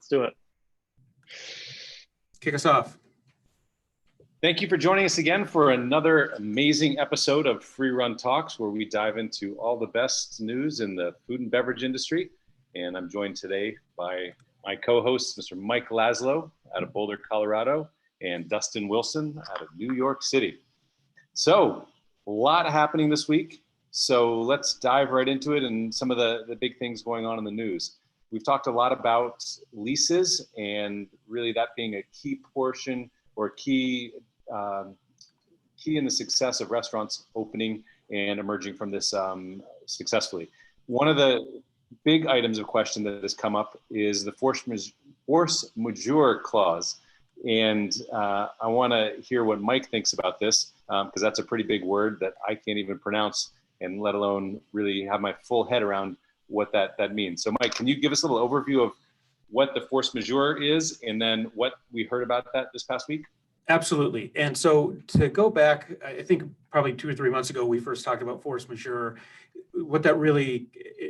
Let's do it. Kick us off. Thank you for joining us again for another amazing episode of Freerun Talks, where we dive into all the best news in the food and beverage industry. And I'm joined today by my co-hosts, Mr. Mike Laszlo out of Boulder, Colorado, and Dustin Wilson out of New York City. So a lot happening this week. So let's dive right into it and some of the big things going on in the news. We've talked a lot about leases and really that being a key portion or key in the success of restaurants opening and emerging from this successfully. One of the big items of question that has come up is the force majeure clause. And I want to hear what Mike thinks about this, because that's a pretty big word that I can't even pronounce, and let alone really have my full head around what that means. So Mike, can you give us a little overview of what the force majeure is and then what we heard about that this past week? Absolutely. And so to go back, I think probably 2 or 3 months ago, we first talked about force majeure. What that really,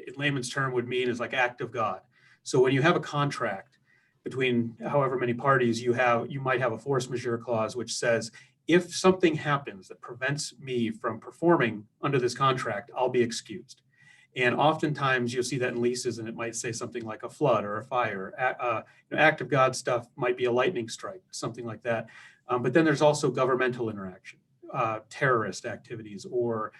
in layman's term, would mean is like act of God. So when you have a contract between however many parties you might have a force majeure clause, which says, if something happens that prevents me from performing under this contract, I'll be excused. And oftentimes you'll see that in leases, and it might say something like a flood or a fire. Act of God stuff might be a lightning strike, something like that. But then there's also governmental interaction, terrorist activities, or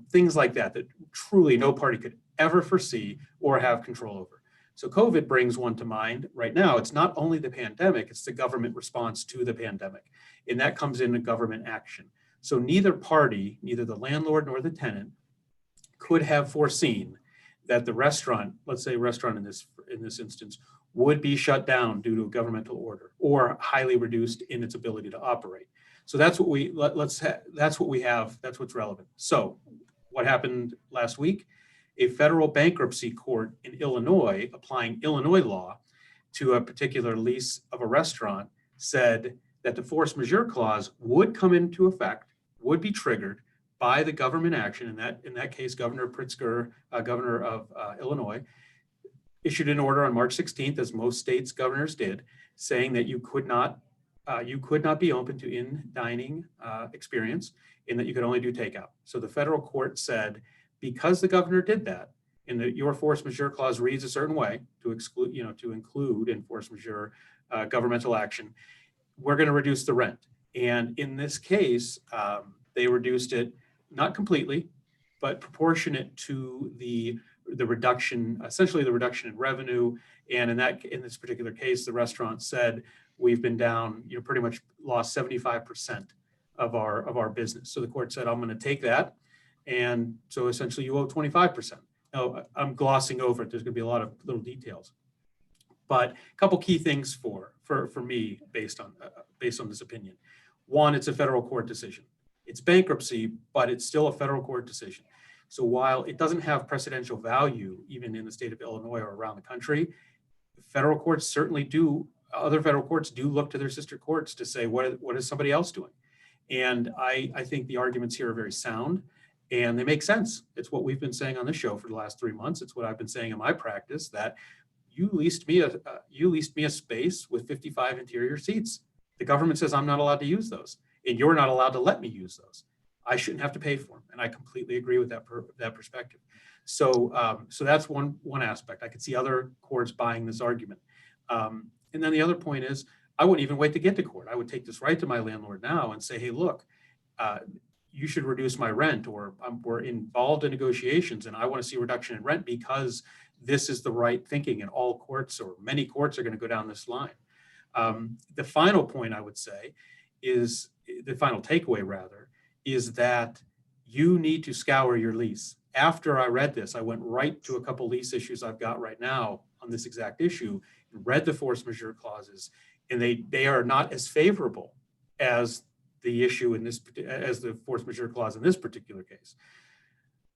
things like that truly no party could ever foresee or have control over. So COVID brings one to mind right now. It's not only the pandemic, it's the government response to the pandemic. And that comes into government action. So neither party, neither the landlord nor the tenant, could have foreseen that the restaurant, let's say restaurant in this instance, would be shut down due to a governmental order or highly reduced in its ability to operate. So that's what that's what we have. That's what's relevant. So what happened last week? A federal bankruptcy court in Illinois, applying Illinois law to a particular lease of a restaurant, said that the force majeure clause would come into effect, would be triggered by the government action. In that case, Governor Pritzker, governor of Illinois, issued an order on March 16th, as most states' governors did, saying that you could not be open to in-dining experience, and that you could only do takeout. So the federal court said, because the governor did that, and that your force majeure clause reads a certain way to include in force majeure governmental action, we're going to reduce the rent. And in this case, they reduced it not completely, but proportionate to the reduction, essentially the reduction in revenue. And in this particular case, the restaurant said, we've been down, pretty much lost 75% of our business. So the court said, I'm going to take that. And so essentially you owe 25%. Now I'm glossing over it. There's going to be a lot of little details, but a couple key things for me based on this opinion. One, it's a federal court decision. It's bankruptcy, but it's still a federal court decision. So while it doesn't have precedential value, even in the state of Illinois or around the country, federal courts certainly do. Other federal courts do look to their sister courts to say, what is somebody else doing? And I think the arguments here are very sound and they make sense. It's what we've been saying on this show for the last 3 months. It's what I've been saying in my practice, that you leased me a space with 55 interior seats. The government says I'm not allowed to use those, and you're not allowed to let me use those. I shouldn't have to pay for them, and I completely agree with that perspective. So that's one aspect. I could see other courts buying this argument. And then the other point is, I wouldn't even wait to get to court. I would take this right to my landlord now and say, hey, look, you should reduce my rent, or we're involved in negotiations and I want to see a reduction in rent because this is the right thinking, and all courts or many courts are going to go down this line. The final point I would say is, the final takeaway rather, is that you need to scour your lease. After I read this, I went right to a couple lease issues I've got right now on this exact issue and read the force majeure clauses, and they are not as favorable as the issue as the force majeure clause in this particular case.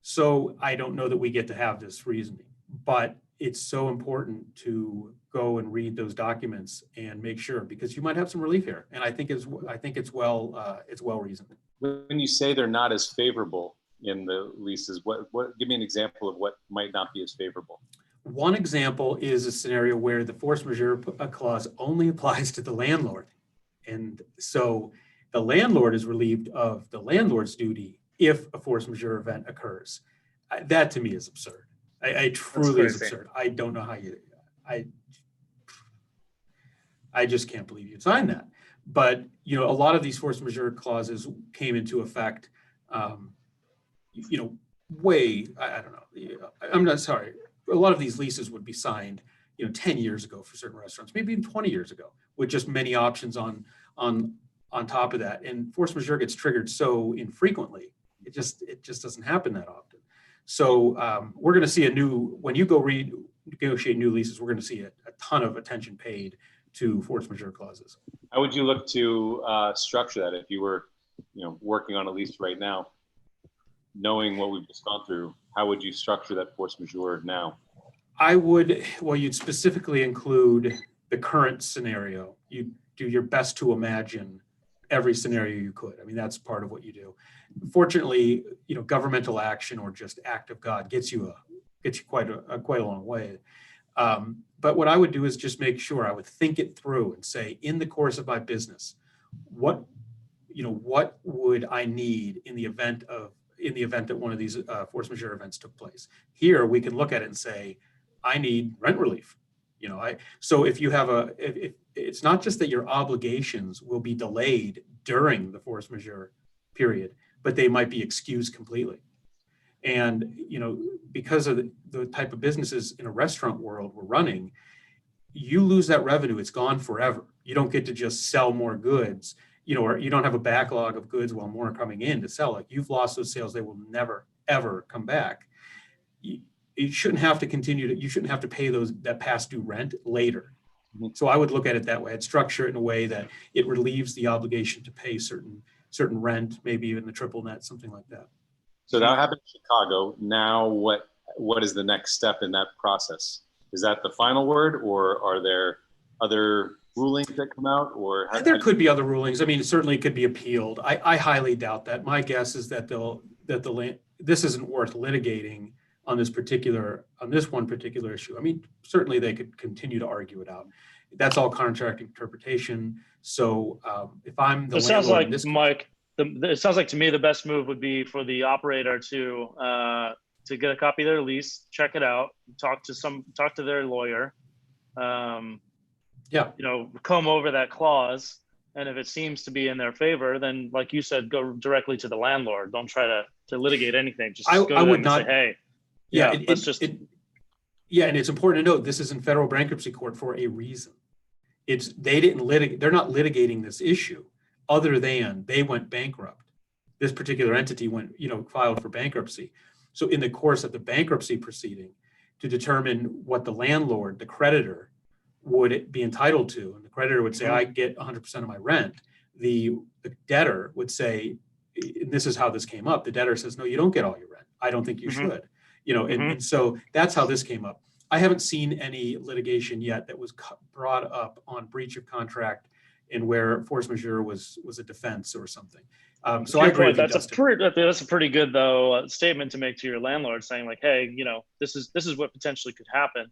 So I don't know that we get to have this reasoning, but it's so important to go and read those documents and make sure, because you might have some relief here. And I think it's well reasoned. When you say they're not as favorable in the leases, what give me an example of what might not be as favorable? One example is a scenario where the force majeure clause only applies to the landlord. And so the landlord is relieved of the landlord's duty if a force majeure event occurs. That to me is absurd. I truly is absurd. I don't know how I just can't believe you'd sign that. But, a lot of these force majeure clauses came into effect, I don't know. I'm not sorry. A lot of these leases would be signed, 10 years ago for certain restaurants, maybe even 20 years ago, with just many options on top of that. And force majeure gets triggered so infrequently, it just doesn't happen that often. So we're going to see when you go renegotiate new leases, we're going to see a ton of attention paid to force majeure clauses. How would you look to structure that if you were, working on a lease right now? Knowing what we've just gone through, how would you structure that force majeure now? You'd specifically include the current scenario. You do your best to imagine every scenario you could. I mean, that's part of what you do. Fortunately, governmental action or just act of God gets you quite a long way. But what I would do is just make sure I would think it through and say, in the course of my business, what would I need in the event that one of these force majeure events took place? Here, we can look at it and say, I need rent relief. So if you have if it's not just that your obligations will be delayed during the force majeure period, but they might be excused completely. And, because of the type of businesses in a restaurant world we're running, you lose that revenue. It's gone forever. You don't get to just sell more goods, or you don't have a backlog of goods while more are coming in to sell. Like, you've lost those sales. They will never, ever come back. You shouldn't have to you shouldn't have to pay that past due rent later. Mm-hmm. So I would look at it that way. I'd structure it in a way that it relieves the obligation to pay certain rent, maybe even the triple net, something like that. So that happened in Chicago. Now what is the next step in that process? Is that the final word, or are there other rulings that come out? Or there could be other rulings. I mean, certainly it could be appealed. I highly doubt that. My guess is that this isn't worth litigating on this one particular issue. I mean, certainly they could continue to argue it out. That's all contract interpretation. So if I'm the landlord, sounds like Mike. It sounds like to me the best move would be for the operator to get a copy of their lease, check it out, talk to their lawyer, comb over that clause, and if it seems to be in their favor, then, like you said, go directly to the landlord. Don't try to litigate anything. Just go to them and say, hey, and it's important to note this is in federal bankruptcy court for a reason. They're not litigating this issue other than they went bankrupt. This particular entity filed for bankruptcy. So in the course of the bankruptcy proceeding, to determine what the landlord, the creditor, would be entitled to, and the creditor would say, I get 100% of my rent. The debtor would say, and this is how this came up. The debtor says, no, you don't get all your rent. I don't think you should. And so that's how this came up. I haven't seen any litigation yet that was brought up on breach of contract and where force majeure was a defense or something. So I agree. That's a pretty good statement to make to your landlord, saying like, hey, this is what potentially could happen.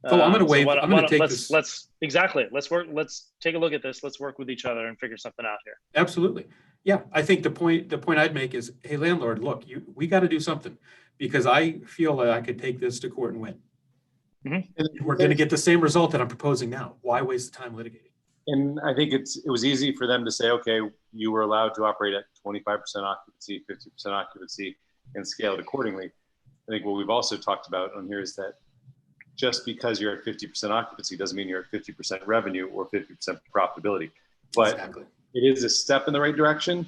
So I'm going to wait. I'm going to take this. Let's take a look at this. Let's work with each other and figure something out here. Absolutely. Yeah. I think the point I'd make is, hey, landlord, look, we got to do something, because I feel that I could take this to court and win. Mm-hmm. We're going to get the same result that I'm proposing now. Why waste the time litigating? And I think it was easy for them to say, okay, you were allowed to operate at 25% occupancy, 50% occupancy, and scale it accordingly. I think what we've also talked about on here is that just because you're at 50% occupancy doesn't mean you're at 50% revenue or 50% profitability. But exactly. It is a step in the right direction,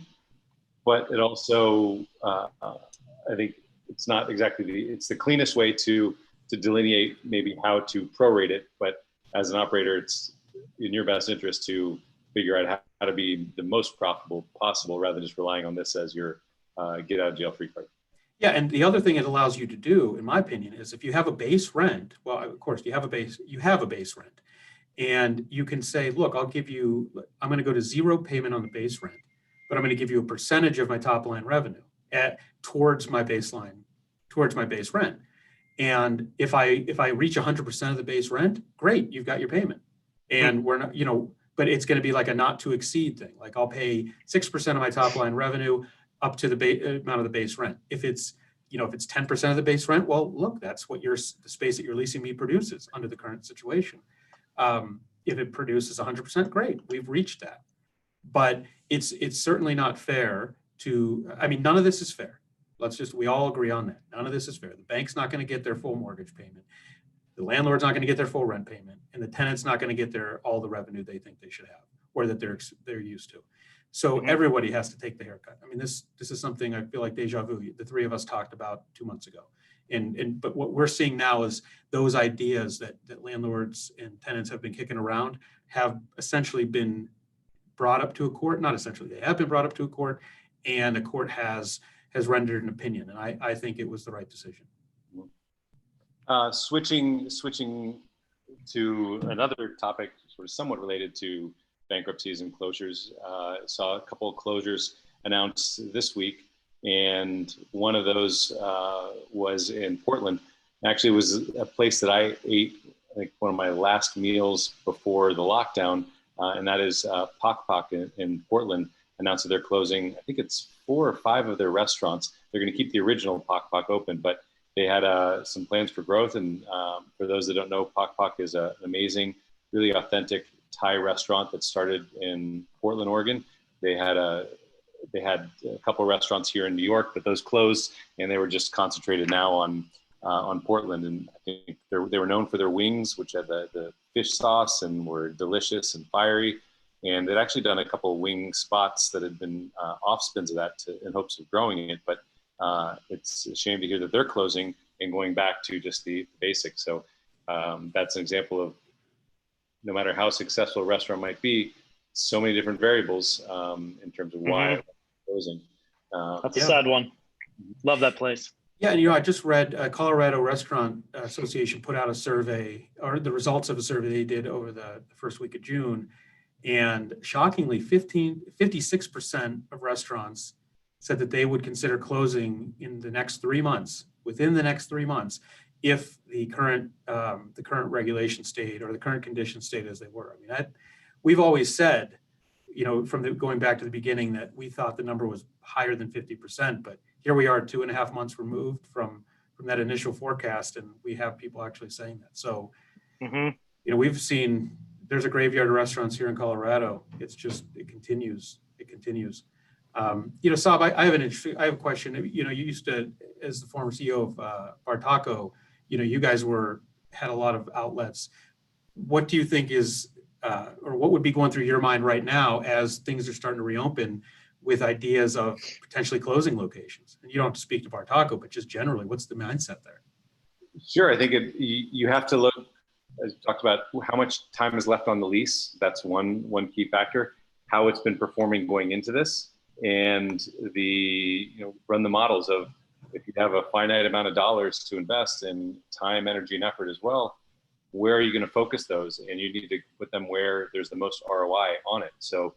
but it also, I think it's not exactly it's the cleanest way to delineate maybe how to prorate it. But as an operator, it's in your best interest to figure out how to be the most profitable possible, rather than just relying on this as your get out of jail free card. Yeah, and the other thing it allows you to do, in my opinion, is if you have a base rent, well, of course, you have a base rent, and you can say, look, I'm going to go to zero payment on the base rent, but I'm going to give you a percentage of my top line revenue towards my base rent. And if I reach 100% of the base rent, great, you've got your payment. And we're not, but it's going to be like a not to exceed thing. Like I'll pay 6% of my top line revenue up to the amount of the base rent. If it's 10% of the base rent, well, look, that's what the space that you're leasing me produces under the current situation. If it produces 100%, great, we've reached that. But it's certainly not fair none of this is fair. We all agree on that. None of this is fair. The bank's not going to get their full mortgage payment. The landlord's not going to get their full rent payment, and the tenant's not going to get all the revenue they think they should have or that they're used to. So everybody has to take the haircut. I mean, this is something I feel like deja vu. The three of us talked about 2 months ago, but what we're seeing now is those ideas that landlords and tenants have been kicking around have essentially been brought up to a court. Not essentially, they have been brought up to a court, and a court has rendered an opinion, and I think it was the right decision. Switching to another topic, sort of somewhat related to bankruptcies and closures. Saw a couple of closures announced this week, and one of those was in Portland. Actually, it was a place that I ate, I think, one of my last meals before the lockdown, and that is Pok Pok in Portland. Announced that they're closing, I think it's 4 or 5 of their restaurants. They're going to keep the original Pok Pok open, but they had some plans for growth. And for those that don't know, Pok Pok is an amazing, really authentic Thai restaurant that started in Portland, Oregon. They had a couple of restaurants here in New York, but those closed, and they were just concentrated now on Portland. And I think they were known for their wings, which had the fish sauce and were delicious and fiery. And they'd actually done a couple of wing spots that had been off spins of that in hopes of growing it. But it's a shame to hear that they're closing and going back to just the basics. So that's an example of, no matter how successful a restaurant might be, so many different variables in terms of why it's closing. That's a sad one. Love that place. Yeah, and I just read Colorado Restaurant Association put out a survey, or the results of a survey they did over the first week of June. And shockingly, 56% of restaurants said that they would consider closing in the next 3 months, within the next 3 months, if the current regulation stayed or the current conditions stayed as they were. I mean, we've always said, going back to the beginning, that we thought the number was higher than 50%, but here we are 2.5 months removed from that initial forecast, and we have people actually saying that. So, we've seen. There's a graveyard of restaurants here in Colorado. It continues. Saab, I have a question. You used to, as the former CEO of Bar Taco, you guys had a lot of outlets. What do you think is, or what would be going through your mind right now as things are starting to reopen with ideas of potentially closing locations? And you don't have to speak to Bar Taco, but just generally, what's the mindset there? Sure. I think you have to look, as we talked about, how much time is left on the lease. That's one key factor. How it's been performing going into this, and run the models of, if you have a finite amount of dollars to invest in time, energy, and effort as well, where are you going to focus those? And you need to put them where there's the most ROI on it. So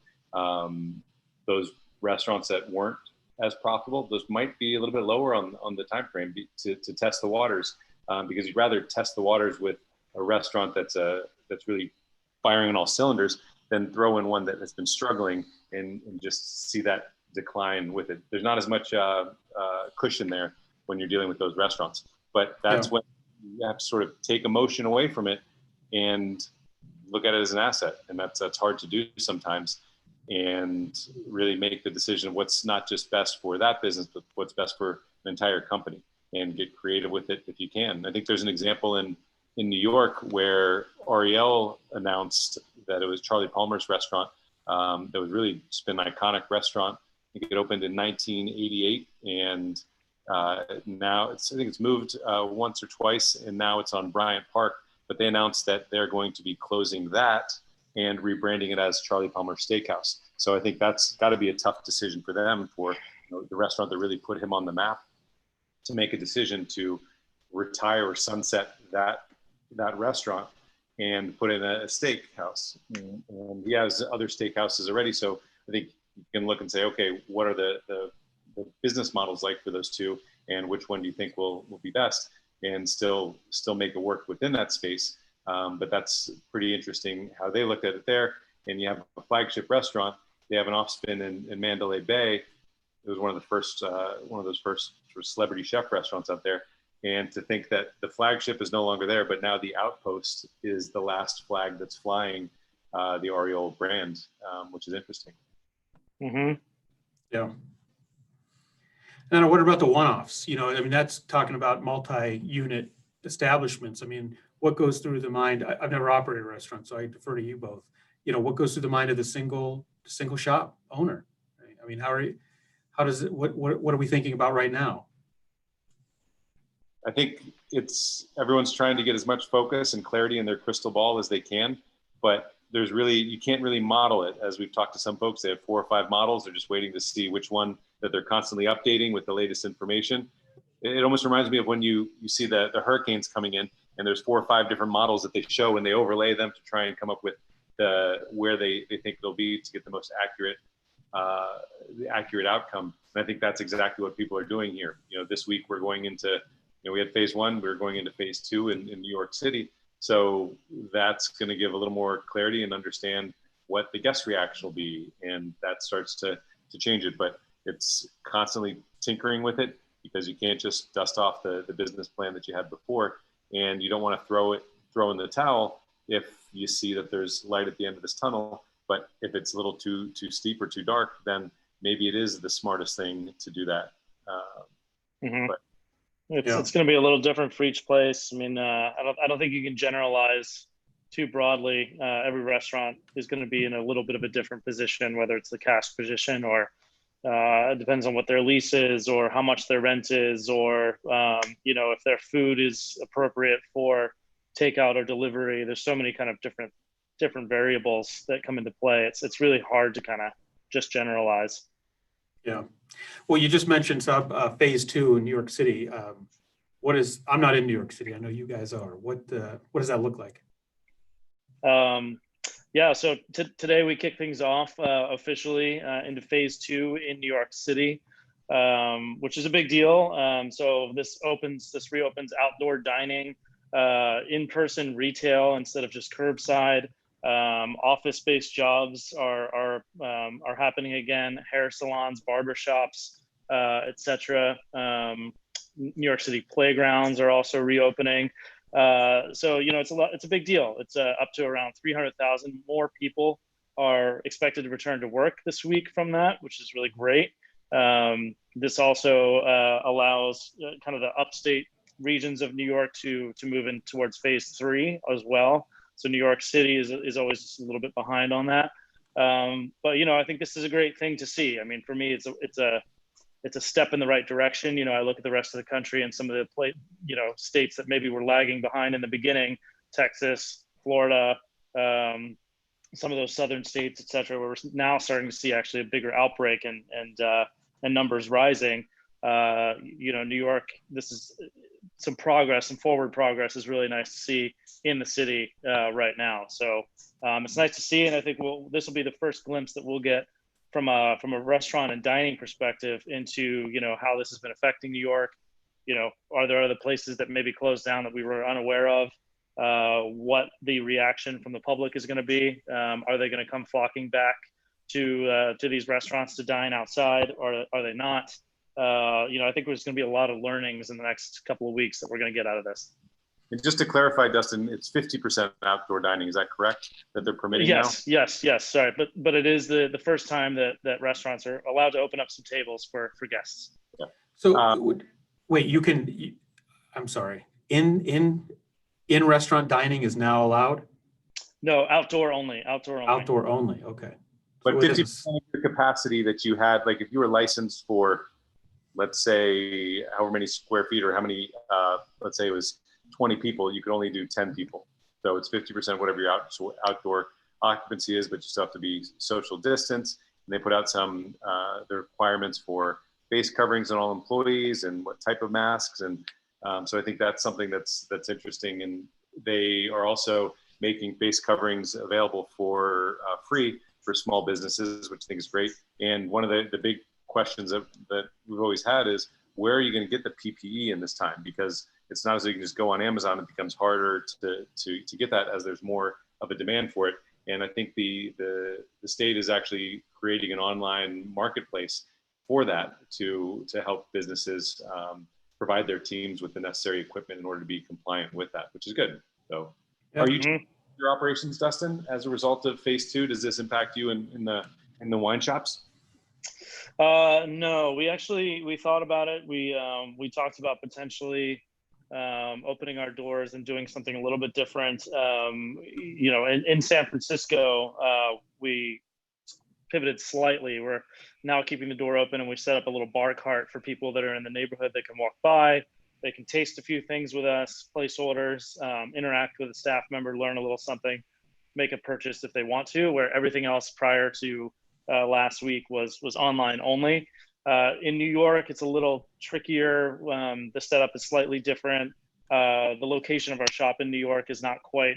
those restaurants that weren't as profitable, those might be a little bit lower on the time frame to test the waters, because you'd rather test the waters with a restaurant that's really firing on all cylinders than throw in one that has been struggling and just see that decline with it. There's not as much cushion there when you're dealing with those restaurants, but that's when you have to sort of take emotion away from it and look at it as an asset. And that's hard to do sometimes, and really make the decision of what's not just best for that business, but what's best for an entire company, and get creative with it if you can. I think there's an example in New York where Ariel announced that it was Charlie Palmer's restaurant. That was really just been an iconic restaurant. I think it opened in 1988, and now I think it's moved once or twice, and now it's on Bryant Park. But they announced that they're going to be closing that and rebranding it as Charlie Palmer Steakhouse. So I think that's got to be a tough decision for them, for the restaurant that really put him on the map, to make a decision to retire or sunset that restaurant and put in a steakhouse. And he has other steakhouses already. So I think you can look and say, okay, what are the business models like for those two, and which one do you think will be best? and still make it work within that space. But that's pretty interesting how they looked at it there. And you have a flagship restaurant. They have an off-spin in Mandalay Bay. It was one of those first sort of celebrity chef restaurants out there. And to think that the flagship is no longer there, but now the Outpost is the last flag that's flying the Oriole brand, which is interesting. Mm-hmm. Yeah. And what about the one-offs? You know, I mean, that's talking about multi-unit establishments. I mean, what goes through the mind? I've never operated a restaurant, so I defer to you both. You know, what goes through the mind of the single shop owner? I mean, what are we thinking about right now? I think everyone's trying to get as much focus and clarity in their crystal ball as they can, but you can't really model it. As we've talked to some folks, they have 4 or 5 models. They're just waiting to see which one that they're constantly updating with the latest information. It almost reminds me of when you see the hurricanes coming in, and there's 4 or 5 different models that they show, and they overlay them to try and come up with where they think they'll be to get the most accurate outcome. And I think that's exactly what people are doing here. You know, this week we're going into, we had phase 1, we're going into phase 2 in New York City. So that's going to give a little more clarity and understand what the guest reaction will be. And that starts to change it, but it's constantly tinkering with it, because you can't just dust off the business plan that you had before. And you don't want to throw in the towel if you see that there's light at the end of this tunnel. But if it's a little too steep or too dark, then maybe it is the smartest thing to do that. But it's going to be a little different for each place. I mean, I don't think you can generalize too broadly. Every restaurant is going to be in a little bit of a different position, whether it's the cash position or it depends on what their lease is or how much their rent is, or if their food is appropriate for takeout or delivery. There's so many kind of different variables that come into play. It's really hard to kind of just generalize. Yeah. Well, you just mentioned phase 2 in New York City. I'm not in New York City. I know you guys are. What does that look like? Yeah, so today we kick things off officially into phase 2 in New York City, which is a big deal. So this reopens outdoor dining, in-person retail instead of just curbside. Office-based jobs are happening again. Hair salons, barbershops, etc. New York City playgrounds are also reopening. So it's a big deal. It's up to around 300,000 more people are expected to return to work this week from that, which is really great. This also allows kind of the upstate regions of New York to move in towards phase 3 as well. So New York City is always just a little bit behind on that. But I think this is a great thing to see. I mean, for me, it's a step in the right direction. I look at the rest of the country and some of the states that maybe were lagging behind in the beginning, Texas, Florida, some of those southern states, et cetera, where we're now starting to see actually a bigger outbreak and numbers rising. New York, this is some progress, some forward progress is really nice to see in the city right now. So it's nice to see, and I think this will be the first glimpse that we'll get from a restaurant and dining perspective into how this has been affecting New York. Are there other places that maybe closed down that we were unaware of? What the reaction from the public is going to be? Are they going to come flocking back to these restaurants to dine outside, or are they not? I think there's going to be a lot of learnings in the next couple of weeks that we're going to get out of this. And just to clarify, Dustin, it's 50% outdoor dining. Is that correct? That they're permitting now? Yes. Sorry, but it is the first time that restaurants are allowed to open up some tables for guests. Yeah. So wait, I'm sorry. In restaurant dining is now allowed? No, outdoor only. Outdoor only. Okay. But So 50% of the capacity that you had, like if you were licensed for, let's say, however many square feet or how many, let's say it was 20 people, you could only do 10 people. So it's 50% whatever your outdoor occupancy is, but you still have to be social distance. And they put out the requirements for face coverings on all employees and what type of masks. And so I think that's something that's interesting. And they are also making face coverings available for free for small businesses, which I think is great. And one of the big questions that we've always had is, where are you going to get the PPE in this time? Because it's not as though you can just go on Amazon. It becomes harder to get that as there's more of a demand for it. And I think the state is actually creating an online marketplace for that to help businesses provide their teams with the necessary equipment in order to be compliant with that, which is good. So, are you your operations, Dustin, as a result of phase 2? Does this impact you in the wine shops? No, we thought about it. We talked about potentially opening our doors and doing something a little bit different. In San Francisco, we pivoted slightly. We're now keeping the door open, and we set up a little bar cart for people that are in the neighborhood that can walk by. They can taste a few things with us, place orders, interact with a staff member, learn a little something, make a purchase if they want to, where everything else prior to last week was online only. In New York, it's a little trickier. The setup is slightly different. The location of our shop in New York is not quite,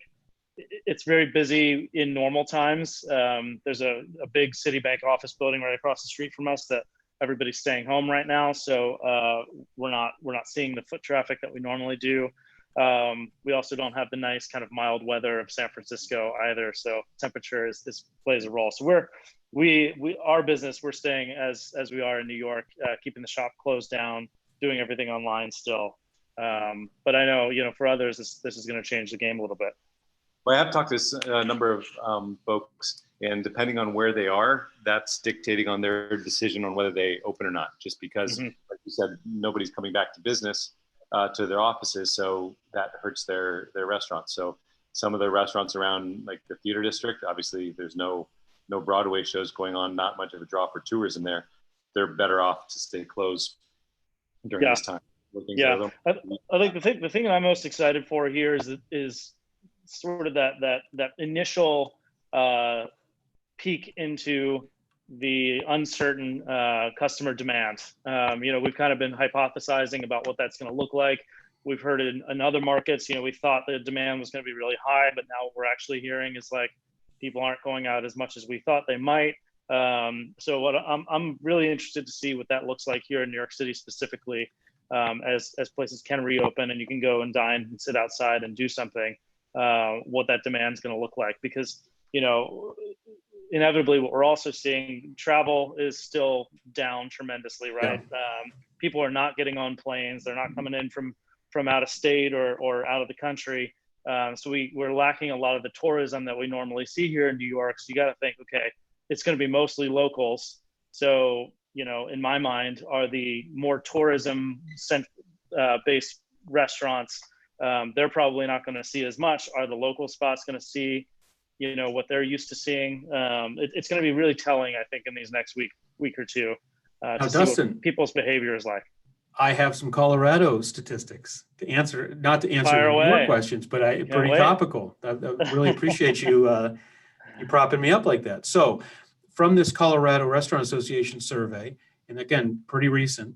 it's very busy in normal times. There's a big Citibank office building right across the street from us that everybody's staying home right now. So we're not seeing the foot traffic that we normally do. We also don't have the nice kind of mild weather of San Francisco either. So temperature plays a role. So our business, we're staying as we are in New York, keeping the shop closed down, doing everything online still. But I know, for others, this is going to change the game a little bit. Well, I have talked to a number of folks, and depending on where they are, that's dictating on their decision on whether they open or not. Just because, like you said, nobody's coming back to business, to their offices, so that hurts their restaurants. So some of the restaurants around, like the theater district, obviously there's no Broadway shows going on, not much of a draw for tourism there. They're better off to stay closed during this time. Yeah, I think the thing that I'm most excited for here is sort of that initial peek into the uncertain customer demand. We've kind of been hypothesizing about what that's going to look like. We've heard it in other markets. We thought the demand was going to be really high, but now what we're actually hearing is like people aren't going out as much as we thought they might. So what I'm really interested to see what that looks like here in New York City specifically, as places can reopen and you can go and dine and sit outside and do something. What that demand is going to look like, because inevitably what we're also seeing, travel is still down tremendously, right? People are not getting on planes, they're not coming in from out of state or out of the country. So we're lacking a lot of the tourism that we normally see here in New York. So you got to think, okay, it's going to be mostly locals. So in my mind, are the more tourism based restaurants, they're probably not going to see as much. Are the local spots going to see, what they're used to seeing? It's going to be really telling, I think, in these next week or two, to see what people's behavior is like. I have some Colorado statistics not to answer Fire more away. questions, but pretty topical. I really appreciate you propping me up like that. So from this Colorado Restaurant Association survey, and again, pretty recent,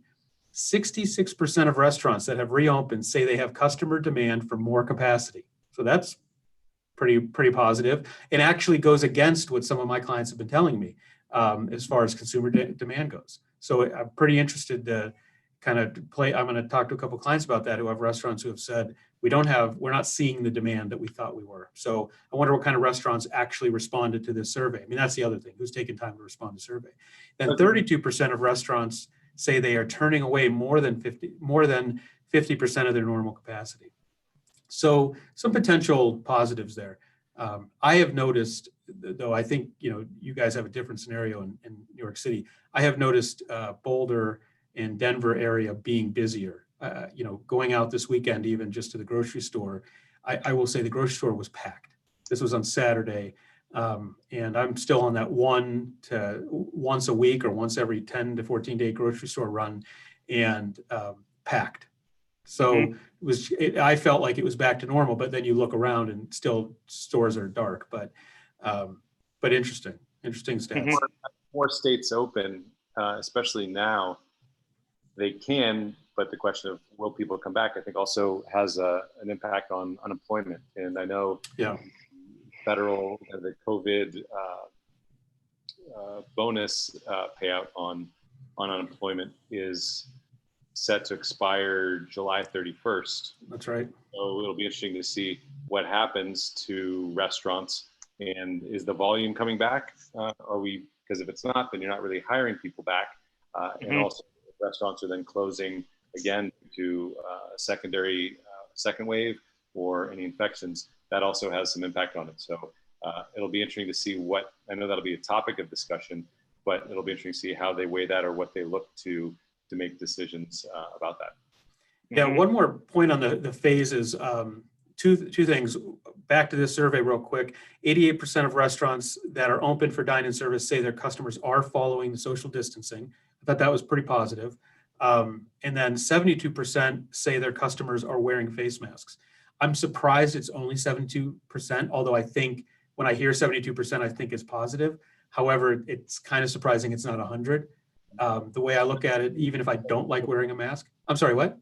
66% of restaurants that have reopened say they have customer demand for more capacity. So that's pretty positive, and actually goes against what some of my clients have been telling me as far as consumer demand goes. So I'm pretty interested to kind of I'm going to talk to a couple of clients about that who have restaurants who have said we're not seeing the demand that we thought we were. So I wonder what kind of restaurants actually responded to this survey. I mean, that's the other thing, who's taking time to respond to the survey. Then 32% of restaurants say they are turning away more than 50% of their normal capacity. So some potential positives there. I have noticed, though I think you guys have a different scenario in New York City. I have noticed Boulder and Denver area being busier. Going out this weekend, even just to the grocery store, I will say the grocery store was packed. This was on Saturday. And I'm still on that once a week or once every 10 to 14 day grocery store run, and packed. So I felt like it was back to normal, but then you look around and still stores are dark, but interesting stats. More states open, especially now, they can, but the question of will people come back, I think also has an impact on unemployment. And I know federal, the COVID bonus payout on unemployment is set to expire July 31st. That's right. So it'll be interesting to see what happens to restaurants, and is the volume coming back? Because if it's not, then you're not really hiring people back. And also restaurants are then closing again to secondary second wave or any infections. That also has some impact on it. So it'll be interesting to see I know that'll be a topic of discussion, but it'll be interesting to see how they weigh that or what they look to make decisions about that. Yeah, one more point on the phases. Two things. Back to this survey real quick. 88% of restaurants that are open for dine-in service say their customers are following the social distancing. I thought that was pretty positive. And then 72% say their customers are wearing face masks. I'm surprised it's only 72%, although I think when I hear 72%, I think it's positive. However, it's kind of surprising it's not 100. The way I look at it, even if I don't like wearing a mask. I'm sorry, what?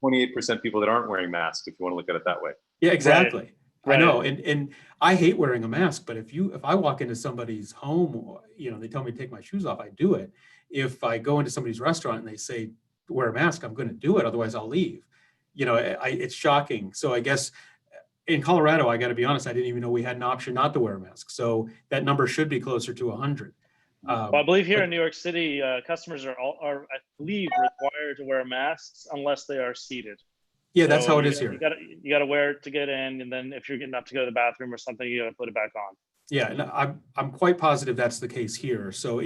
28% people that aren't wearing masks, if you want to look at it that way. Yeah, exactly. Right. I know. And I hate wearing a mask, but if I walk into somebody's home, they tell me to take my shoes off, I do it. If I go into somebody's restaurant and they say, wear a mask, I'm going to do it. Otherwise I'll leave. It's shocking. So I guess in Colorado, I got to be honest, I didn't even know we had an option not to wear a mask. So that number should be closer to 100. Well, I believe here in New York City, customers are, I believe, required to wear masks unless they are seated. Yeah, that's how it is here. You got to wear it to get in, and then if you're getting up to go to the bathroom or something, you got to put it back on. Yeah, and I'm quite positive that's the case here. So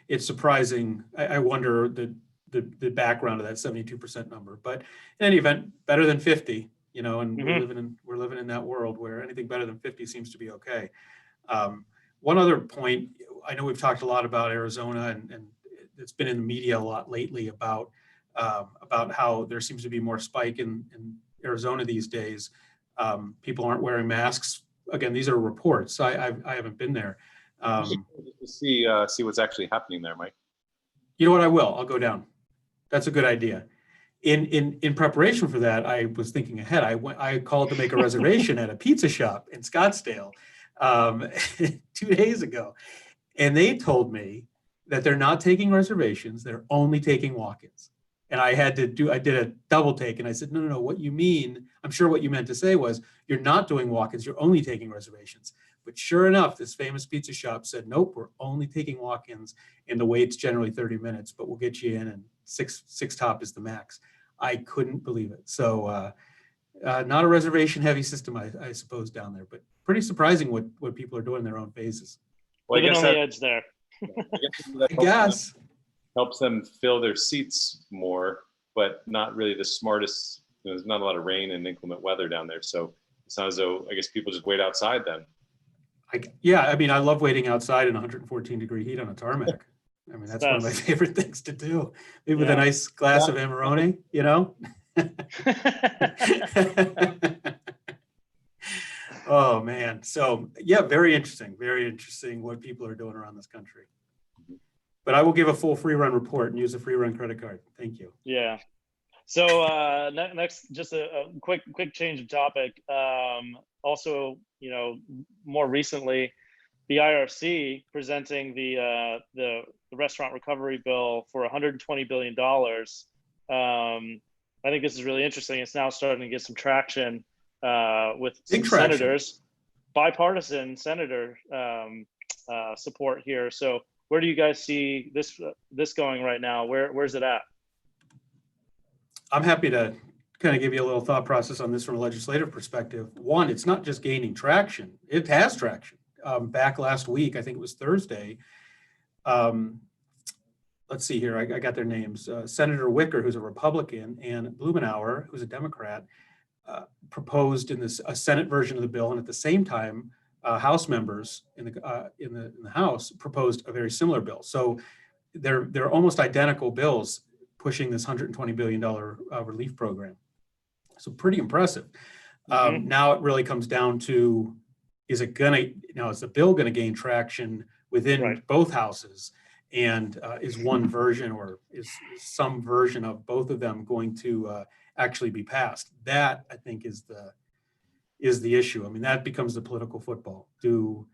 it's surprising. I wonder the background of that 72% number, but in any event, better than 50. And we're living in that world where anything better than 50 seems to be okay. One other point, I know we've talked a lot about Arizona, and it's been in the media a lot lately about how there seems to be more spike in Arizona these days. People aren't wearing masks. Again, these are reports. I haven't been there. See what's actually happening there, Mike. You know what? I will. I'll go down. That's a good idea. In preparation for that, I was thinking ahead. I called to make a reservation at a pizza shop in Scottsdale 2 days ago, and they told me that they're not taking reservations. They're only taking walk-ins. And I did a double take, and I said, no, what you mean, I'm sure what you meant to say was, you're not doing walk-ins, you're only taking reservations. But sure enough, this famous pizza shop said, nope, we're only taking walk-ins, and the wait's generally 30 minutes, but we'll get you in, and six top is the max. I couldn't believe it. So not a reservation heavy system, I suppose, down there, but pretty surprising what people are doing in their own phases. Well, living on the edge there. I guess. Helps them fill their seats more, but not really the smartest. There's not a lot of rain and inclement weather down there. So it's not as though, I guess, people just wait outside then. I love waiting outside in 114 degree heat on a tarmac. I mean, that's one of my favorite things to do. Maybe with a nice glass of Amarone, Oh man. So yeah, very interesting what people are doing around this country. But I will give a full Freerun report and use a Freerun credit card. Thank you. Yeah. So next, just a quick change of topic. Also, more recently, the IRC presenting the restaurant recovery bill for $120 billion. I think this is really interesting. It's now starting to get some traction with some senators, bipartisan senator support here. So where do you guys see this going right now? Where's it at? I'm happy to kind of give you a little thought process on this from a legislative perspective. One, it's not just gaining traction. It has traction. Back last week, I think it was Thursday. Let's see here. I got their names. Senator Wicker, who's a Republican, and Blumenauer, who's a Democrat, proposed in a Senate version of the bill, and at the same time, House members in the House proposed a very similar bill. So they're almost identical bills pushing this $120 billion relief program. So pretty impressive. Now it really comes down to, is the bill going to gain traction within both houses? And is one version or is some version of both of them going to actually be passed? That, I think, is the issue. I mean, that becomes the political football. Do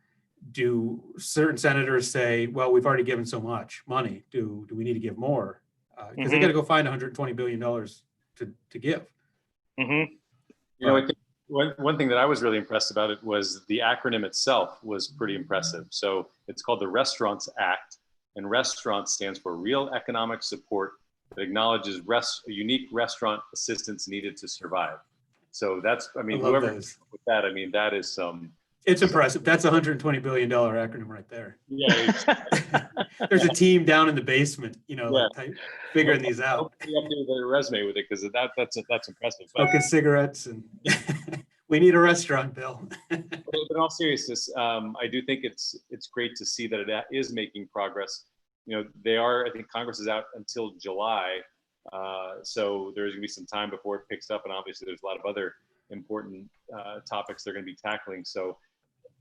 certain senators say, well, we've already given so much money. Do we need to give more? because they got to go find $120 billion to give. Mm-hmm. You know, I think one thing that I was really impressed about it was the acronym itself was pretty impressive. So it's called the Restaurants Act, and restaurants stands for Real Economic Support that acknowledges unique restaurant assistance needed to survive. So that's, I mean, whoever came up with that, I mean, that is it's impressive. That's a $120 billion acronym right there. Yeah. There's a team down in the basement, you know, Yeah. like figuring these out. You have to do their resume with it because that's impressive. Smoking cigarettes and we need a restaurant, Bill. But in all seriousness, I do think it's great to see that it is making progress. You know, I think Congress is out until July. So there's gonna be some time before it picks up. And obviously there's a lot of other important topics they're gonna be tackling. So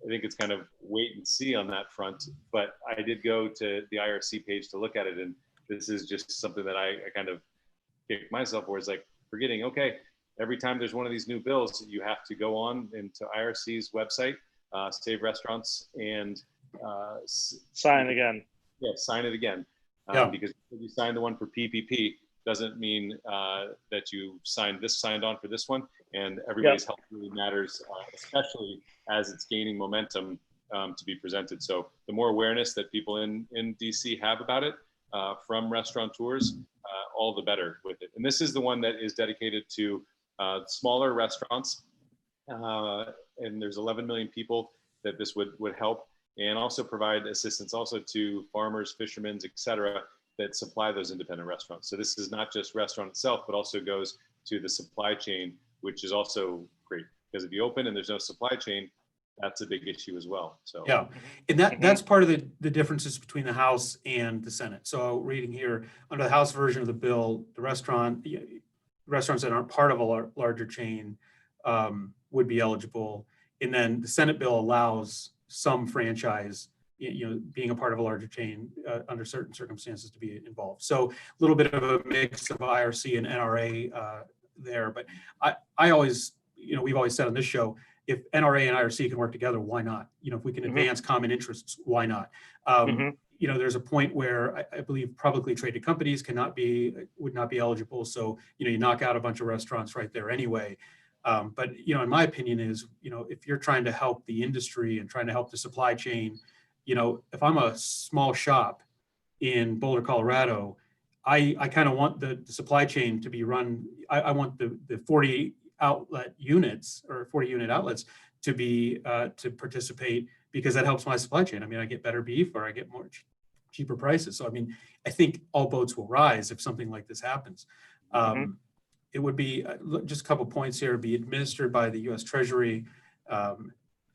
I think it's kind of wait and see on that front. But I did go to the IRC page to look at it. And this is just something that I kind of kicked myself for, is like forgetting, okay, every time there's one of these new bills, you have to go on into IRC's website, Save Restaurants, and sign again. Yeah, sign it again. Because if you sign the one for PPP, doesn't mean that you signed on for this one. And everybody's health really matters, especially as it's gaining momentum to be presented. So the more awareness that people in DC have about it from restaurateurs, all the better with it. And this is the one that is dedicated to smaller restaurants. And there's 11 million people that this would help, and also provide assistance also to farmers, fishermen, et cetera, that supply those independent restaurants. So this is not just restaurant itself, but also goes to the supply chain, which is also great, because if you open and there's no supply chain, that's a big issue as well. So yeah, and that's part of the differences between the House and the Senate. So reading here, under the House version of the bill, the restaurants that aren't part of a larger chain would be eligible, and then the Senate bill allows some franchise, you know, being a part of a larger chain under certain circumstances to be involved. So a little bit of a mix of IRC and NRA there. But I always, you know, we've always said on this show, if NRA and IRC can work together, why not? You know, if we can advance common interests, why not? You know, there's a point where I believe publicly traded companies would not be eligible. So, you know, you knock out a bunch of restaurants right there anyway. But, you know, in my opinion is, you know, if you're trying to help the industry and trying to help the supply chain, you know, if I'm a small shop in Boulder, Colorado, I kind of want the supply chain to be run. I want the 40 outlet units or 40 unit outlets to be to participate, because that helps my supply chain. I mean, I get better beef or I get more cheaper prices. So, I mean, I think all boats will rise if something like this happens. It would be just a couple points here, be administered by the U.S. Treasury,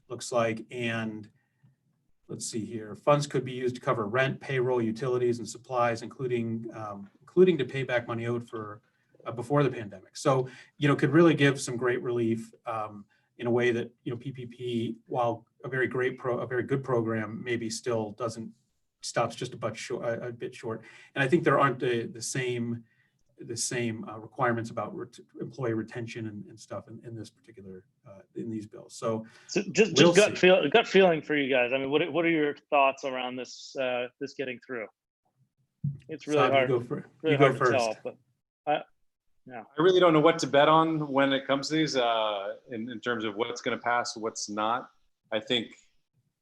looks like, and let's see here. Funds could be used to cover rent, payroll, utilities, and supplies, including to pay back money owed for before the pandemic. So, you know, could really give some great relief in a way that, you know, PPP, while a very good program, maybe still stops just a bit short. And I think there aren't the same requirements about employee retention and stuff in this particular in these bills. So just gut feeling for you guys. I mean, what are your thoughts around this getting through? It's really hard. You go first. Tell, but I really don't know what to bet on when it comes to these in terms of what's going to pass, what's not. I think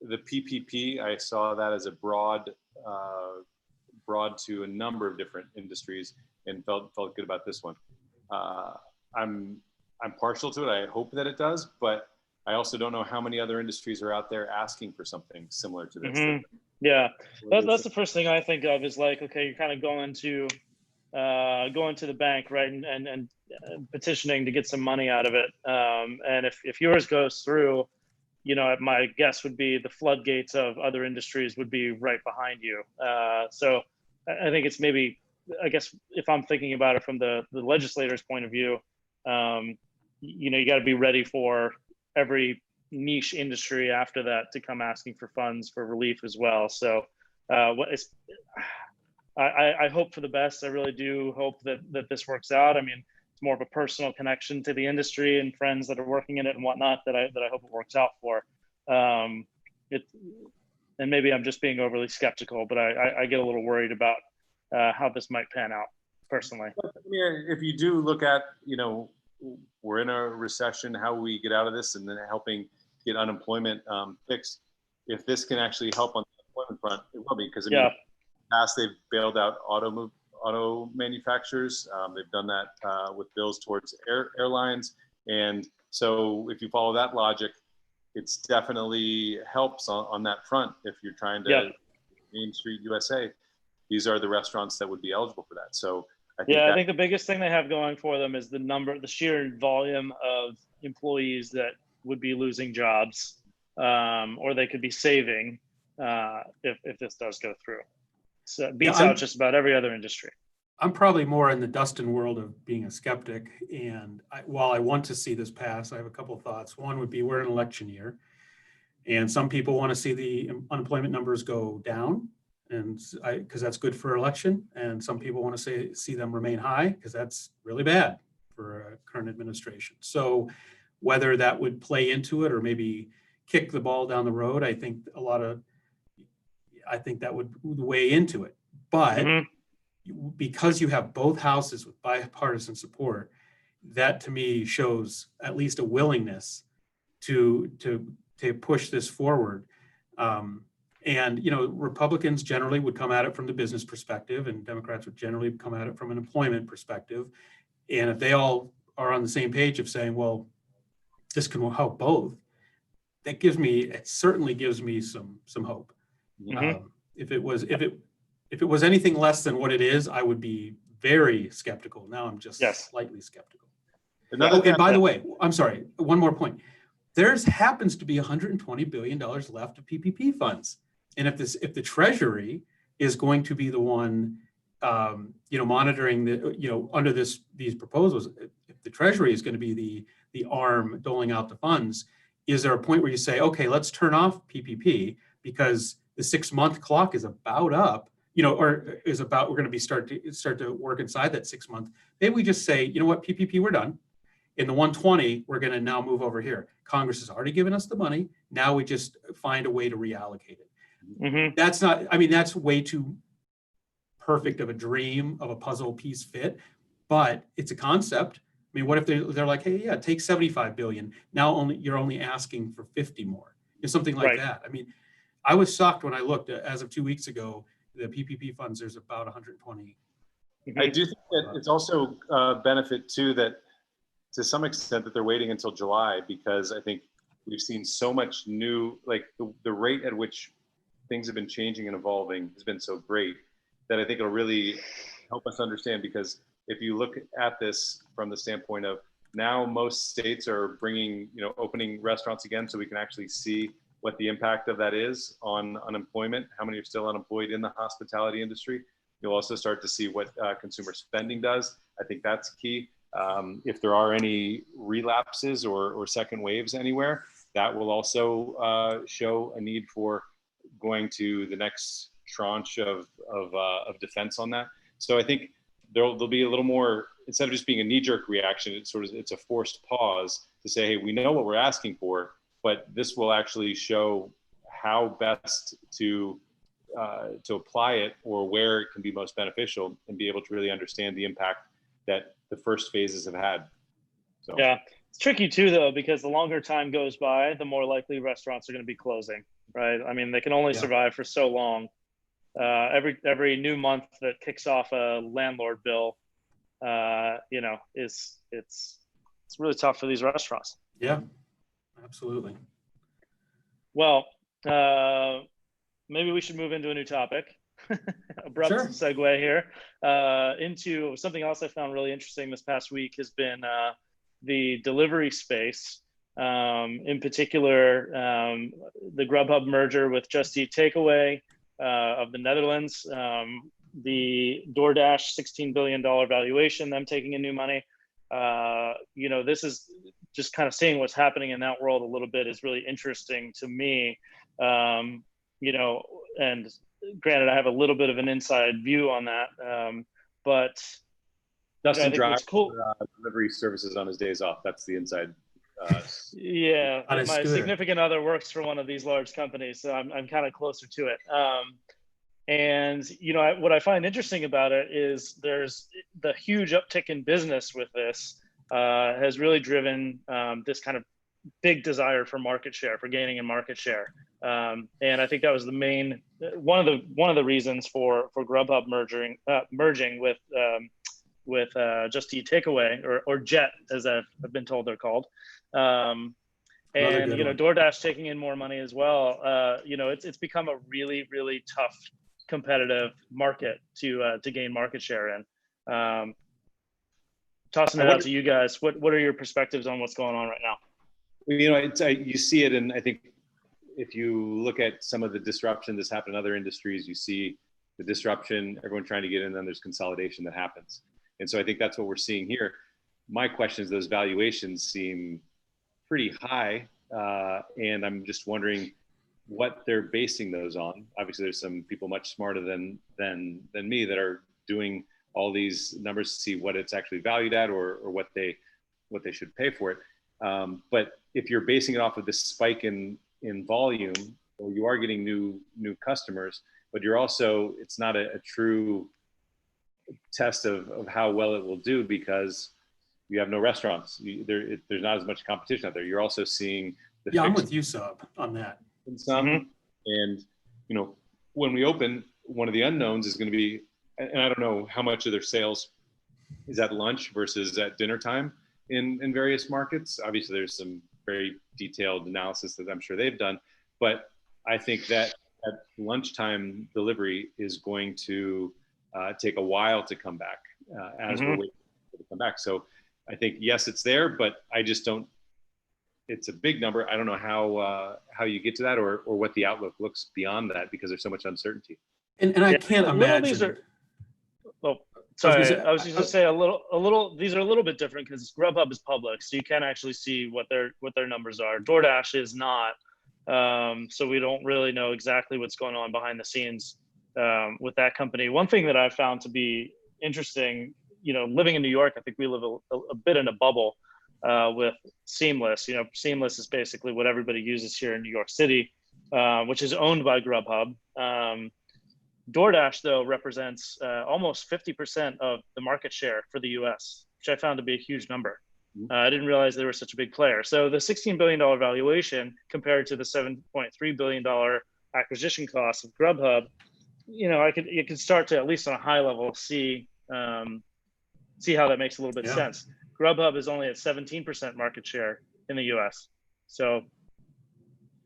the PPP, I saw that as a broad to a number of different industries, and felt good about this one. I'm partial to it. I hope that it does, but I also don't know how many other industries are out there asking for something similar to this. Yeah, that's the first thing I think of is like, okay, you're kind of going to the bank, right, and petitioning to get some money out of it. And if yours goes through, you know, my guess would be the floodgates of other industries would be right behind you. So I think it's maybe, I guess if I'm thinking about it from the legislator's point of view, you know, you got to be ready for every niche industry after that to come asking for funds for relief as well. So I hope for the best. I really do hope that this works out. I mean, it's more of a personal connection to the industry and friends that are working in it and whatnot that I hope it works out for. And maybe I'm just being overly skeptical, but I get a little worried about how this might pan out. personally. I mean, if you do look at, we're in a recession, how we get out of this, and then helping get unemployment fixed. If this can actually help on the employment front, it will be, because in the past they've bailed out auto manufacturers. They've done that with bills towards airlines, and so if you follow that logic, it's definitely helps on that front. If you're trying to Main Street USA, these are the restaurants that would be eligible for that. So I think the biggest thing they have going for them is the sheer volume of employees that would be losing jobs, or they could be saving if this does go through. So it beats out just about every other industry. I'm probably more in the Dustin world of being a skeptic. And while I want to see this pass, I have a couple of thoughts. One would be, we're in an election year, and some people want to see the unemployment numbers go down, and because that's good for election. And some people want to see them remain high, because that's really bad for a current administration. So whether that would play into it or maybe kick the ball down the road, I think that would weigh into it. But because you have both houses with bipartisan support, that to me shows at least a willingness to push this forward. And Republicans generally would come at it from the business perspective, and Democrats would generally come at it from an employment perspective. And if they all are on the same page of saying, well, this can help both, it certainly gives me some hope. If it was anything less than what it is, I would be very skeptical. Now I'm just slightly skeptical. And by the way, I'm sorry, one more point. There happens to be $120 billion left of PPP funds. And if the Treasury is going to be the one, monitoring under these proposals, if the Treasury is going to be the arm doling out the funds, is there a point where you say, okay, let's turn off PPP because the 6-month clock is about up, or is about, we're going to start to work inside that 6 month. Maybe we just say, you know what, PPP, we're done. In the 120, we're going to now move over here. Congress has already given us the money. Now we just find a way to reallocate it. That's way too perfect of a dream of a puzzle piece fit, but it's a concept. I mean, what if they're like, hey, yeah, take 75 billion. Now you're only asking for 50 more, something like that. I mean, I was shocked when I looked as of 2 weeks ago, the PPP funds, there's about 120. I do think that it's also a benefit too, that to some extent that they're waiting until July, because I think we've seen so much new, like the rate at which things have been changing and evolving has been so great that I think it'll really help us understand. Because if you look at this from the standpoint of now most states are bringing, opening restaurants again, so we can actually see what the impact of that is on unemployment, how many are still unemployed in the hospitality industry. You'll also start to see what consumer spending does. I think that's key. If there are any relapses or second waves anywhere, that will also show a need for going to the next tranche of defense on that. So I think there'll be a little more, instead of just being a knee-jerk reaction, it's a forced pause to say, hey, we know what we're asking for, but this will actually show how best to apply it, or where it can be most beneficial, and be able to really understand the impact that the first phases have had. So. Yeah, it's tricky too, though, because the longer time goes by, the more likely restaurants are going to be closing, right? I mean, they can only survive for so long. Every new month that kicks off a landlord bill, it's really tough for these restaurants. Yeah, absolutely. Well, maybe we should move into a new topic. Abrupt segue here into something else I found really interesting this past week has been the delivery space. In particular, the Grubhub merger with Just Eat Takeaway of the Netherlands, the DoorDash $16 billion valuation, them taking in new money. This is just kind of seeing what's happening in that world a little bit is really interesting to me. And granted, I have a little bit of an inside view on that, but Dustin drives cool. Delivery services on his days off. That's the inside. My significant other works for one of these large companies, so I'm kind of closer to it. And what I find interesting about it is there's the huge uptick in business with this has really driven this kind of big desire for market share, for gaining in market share. And I think that was one of the reasons for Grubhub merging with Just Eat Takeaway, or Jet, as I've been told they're called. And DoorDash taking in more money as well. It's become a really, really tough competitive market to gain market share in. Tossing it out to you guys, what are your perspectives on what's going on right now? You see it, and I think if you look at some of the disruption that's happened in other industries, you see the disruption, everyone trying to get in, then there's consolidation that happens. And so I think that's what we're seeing here. My question is, those valuations seem pretty high, and I'm just wondering what they're basing those on. Obviously, there's some people much smarter than me that are doing all these numbers to see what it's actually valued at, or what they should pay for it. But if you're basing it off of this spike in volume, or you are getting new customers, but you're also, it's not a true test of how well it will do, because you have no restaurants. There's not as much competition out there. You're also seeing I'm with you, Sub, on that. And when we open, one of the unknowns is going to be, and I don't know how much of their sales is at lunch versus at dinner time in various markets. Obviously, there's some very detailed analysis that I'm sure they've done, but I think that at lunchtime delivery is going to take a while to come back as we're waiting for it to come back. So I think, yes, it's there, but I just don't, it's a big number. I don't know how you get to that, or what the outlook looks beyond that, because there's so much uncertainty. And I can't imagine. Sorry, I was just gonna say a little. These are a little bit different because Grubhub is public, so you can actually see what their numbers are. DoorDash is not, so we don't really know exactly what's going on behind the scenes with that company. One thing that I found to be interesting, living in New York, I think we live a bit in a bubble with Seamless. Seamless is basically what everybody uses here in New York City, which is owned by Grubhub. DoorDash, though, represents almost 50% of the market share for the US, which I found to be a huge number. I didn't realize they were such a big player. So the $16 billion valuation compared to the $7.3 billion acquisition cost of Grubhub, you could start to, at least on a high level, see how that makes a little bit of sense. Grubhub is only at 17% market share in the US. So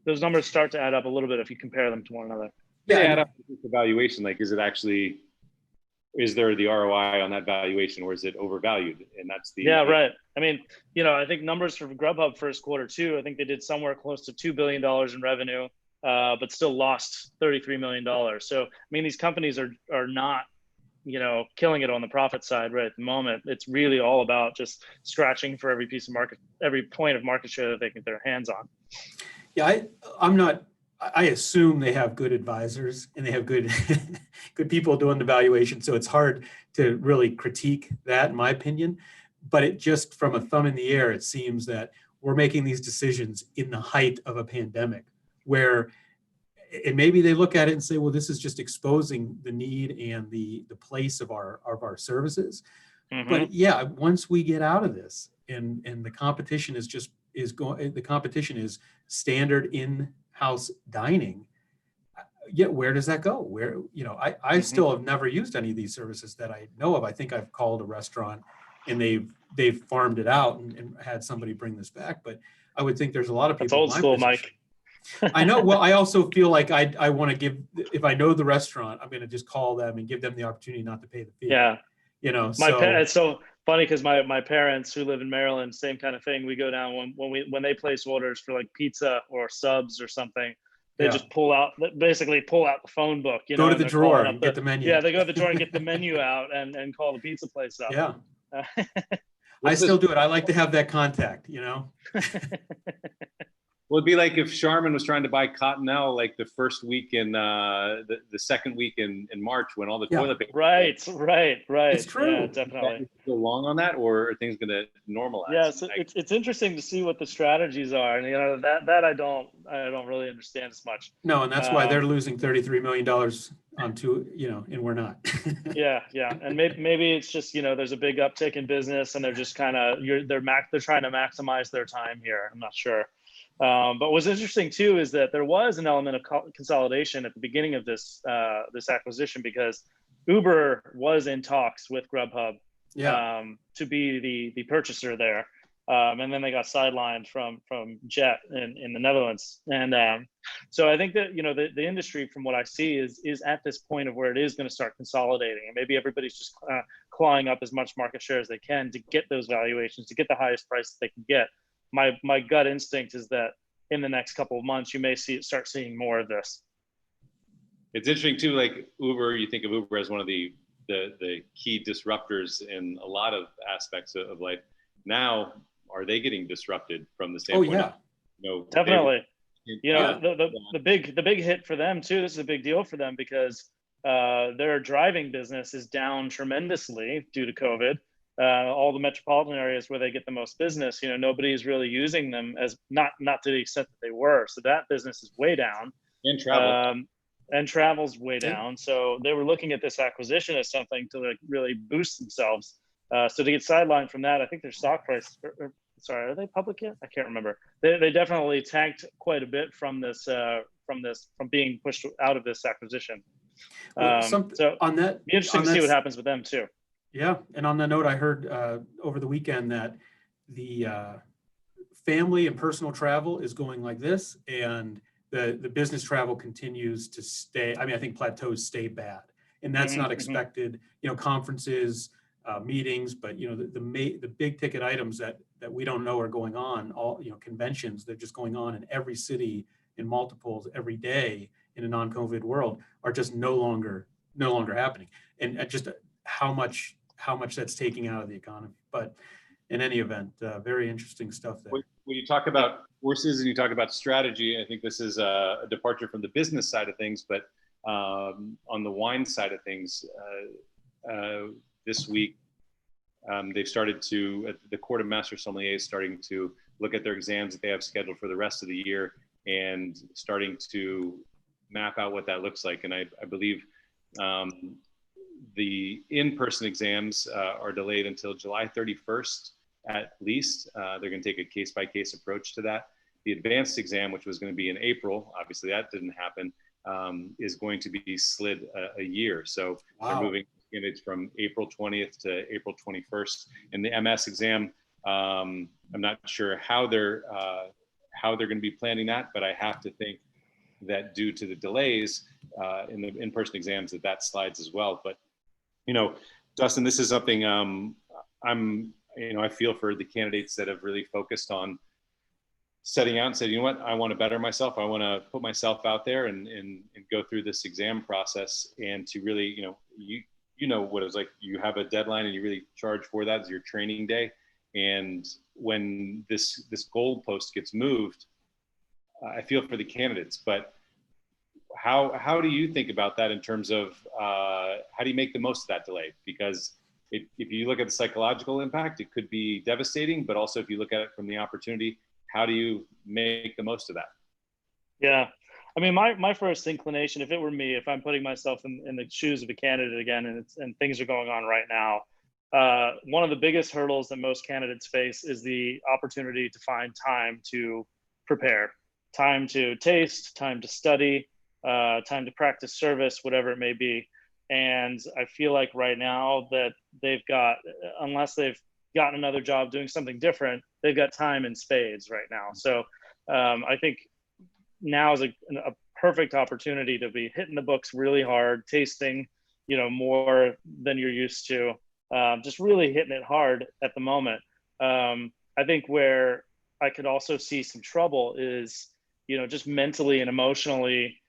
those numbers start to add up a little bit if you compare them to one another. Yeah, the valuation, like, is there the ROI on that valuation, or is it overvalued? And that's the right. I mean, I think numbers for Grubhub first quarter too, I think they did somewhere close to $2 billion in revenue, but still lost $33 million. So, I mean, these companies are not, killing it on the profit side right at the moment. It's really all about just scratching for every point of market share that they can get their hands on. Yeah, I assume they have good advisors and they have good people doing the valuation. So it's hard to really critique that, in my opinion. But it just, from a thumb in the air, it seems that we're making these decisions in the height of a pandemic, where, and maybe they look at it and say, well, this is just exposing the need and the place of our services. But yeah, once we get out of this, and the competition the competition is standard in-house dining, where does that go? Where, I still have never used any of these services that I know of. I think I've called a restaurant and they've farmed it out and had somebody bring this back. But I would think there's a lot of people. That's old school, Mike. I know. Well, I also feel like I want to give, if I know the restaurant, I'm going to just call them and give them the opportunity not to pay the fee. Yeah. It's so funny because my parents, who live in Maryland, same kind of thing. We go down when they place orders for like pizza or subs or something, they just basically pull out the phone book. Go to the drawer and get the menu. Yeah, they go to the drawer and get the menu out and call the pizza place up. Yeah. I still do it. I like to have that contact, Well, it'd be like if Charmin was trying to buy Cottonelle, like the first week in the second week in March, when all the toilet paper. Right. It's true. Yeah, definitely. Go long on that, or are things going to normalize? Yeah, so it's interesting to see what the strategies are, and that I don't really understand as much. No, and that's why they're losing $33 million onto, and we're not. Yeah, and maybe it's just, there's a big uptick in business, and they're just kind of they're trying to maximize their time here. I'm not sure. But what's interesting too is that there was an element of consolidation at the beginning of this acquisition, because Uber was in talks with Grubhub to be the purchaser there. And then they got sidelined from Jet in the Netherlands. And so I think that, the industry, from what I see, is at this point of where it is going to start consolidating. And maybe everybody's just clawing up as much market share as they can to get those valuations, to get the highest price that they can get. My gut instinct is that in the next couple of months, you may start seeing more of this. It's interesting too, like Uber, you think of Uber as one of the key disruptors in a lot of aspects of life. Now, are they getting disrupted from the standpoint? Oh yeah, definitely. The big hit for them too. This is a big deal for them because their driving business is down tremendously due to COVID. All the metropolitan areas where they get the most business, nobody's really using them, as not to the extent that they were. So that business is way down. And travel. And travel's way down. So they were looking at this acquisition as something to really boost themselves. So to get sidelined from that, I think their stock price, sorry, are they public yet? I can't remember. They definitely tanked quite a bit from being pushed out of this acquisition. So on that, be interesting to see what happens with them too. Yeah, and on that note, I heard over the weekend that the family and personal travel is going like this, and the business travel continues to stay. I mean, I think plateaus stay bad, and that's not expected. Conferences, meetings, but the big ticket items that we don't know are going on, all conventions, they're just going on in every city in multiples every day in a non-COVID world, are just no longer happening, and just how much that's taking out of the economy. But in any event, very interesting stuff there. When you talk about courses and you talk about strategy, I think this is a departure from the business side of things, but on the wine side of things, this week, they've started to, the Court of Master Sommeliers starting to look at their exams that they have scheduled for the rest of the year and starting to map out what that looks like. And I believe the in-person exams are delayed until July 31st at least. They're going to take a case-by-case approach to that. The advanced exam, which was going to be in April, obviously that didn't happen, is going to be slid a year. So they're moving it from April 20th to April 21st. And the MS exam, I'm not sure how they're going to be planning that, but I have to think that due to the delays in the in-person exams, that slides as well. But Dustin, this is something I feel for the candidates that have really focused on setting out and said, I want to better myself. I want to put myself out there and go through this exam process, and to really, what it's like. You have a deadline and you really charge for that as your training day. And when this goalpost gets moved, I feel for the candidates. But how do you think about that in terms of how do you make the most of that delay? Because if you look at the psychological impact, it could be devastating, but also if you look at it from the opportunity, how do you make the most of that? Yeah. I mean, my first inclination, if it were me, if I'm putting myself in the shoes of a candidate again, and things are going on right now, one of the biggest hurdles that most candidates face is the opportunity to find time to prepare, time to taste, time to study, time to practice service, whatever it may be. And I feel like right now that they've got, unless they've gotten another job doing something different, they've got time in spades right now. So I think now is a perfect opportunity to be hitting the books really hard, tasting, more than you're used to, just really hitting it hard at the moment. I think where I could also see some trouble is, just mentally and emotionally,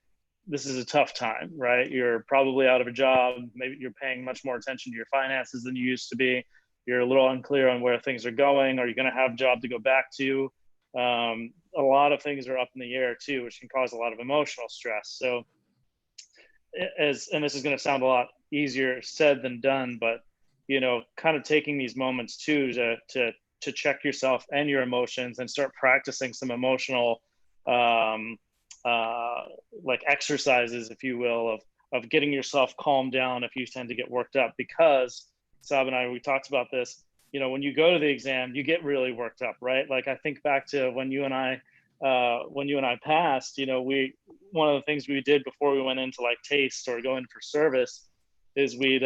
this is a tough time, right? You're probably out of a job. Maybe you're paying much more attention to your finances than you used to be. You're a little unclear on where things are going. Are you going to have a job to go back to? A lot of things are up in the air too, which can cause a lot of emotional stress. So and this is going to sound a lot easier said than done, but, kind of taking these moments too, to check yourself and your emotions and start practicing some emotional, like exercises, if you will, of getting yourself calmed down if you tend to get worked up. Because Sab and I, we talked about this, when you go to the exam, you get really worked up, right? Like I think back to when you and I passed, one of the things we did before we went into like taste or go in for service is we'd,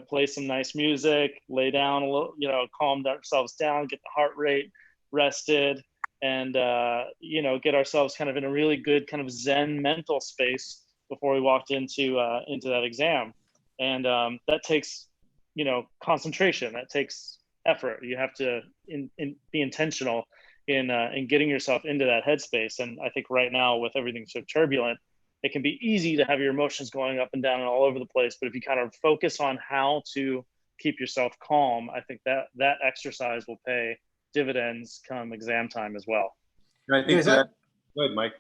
play some nice music, lay down a little, calm ourselves down, get the heart rate rested, and, get ourselves kind of in a really good kind of Zen mental space before we walked into that exam. And that takes, concentration, that takes effort. You have to be intentional in getting yourself into that headspace. And I think right now with everything so turbulent, it can be easy to have your emotions going up and down and all over the place. But if you kind of focus on how to keep yourself calm, I think that exercise will pay dividends come exam time as well. And I think that, go ahead, Mike.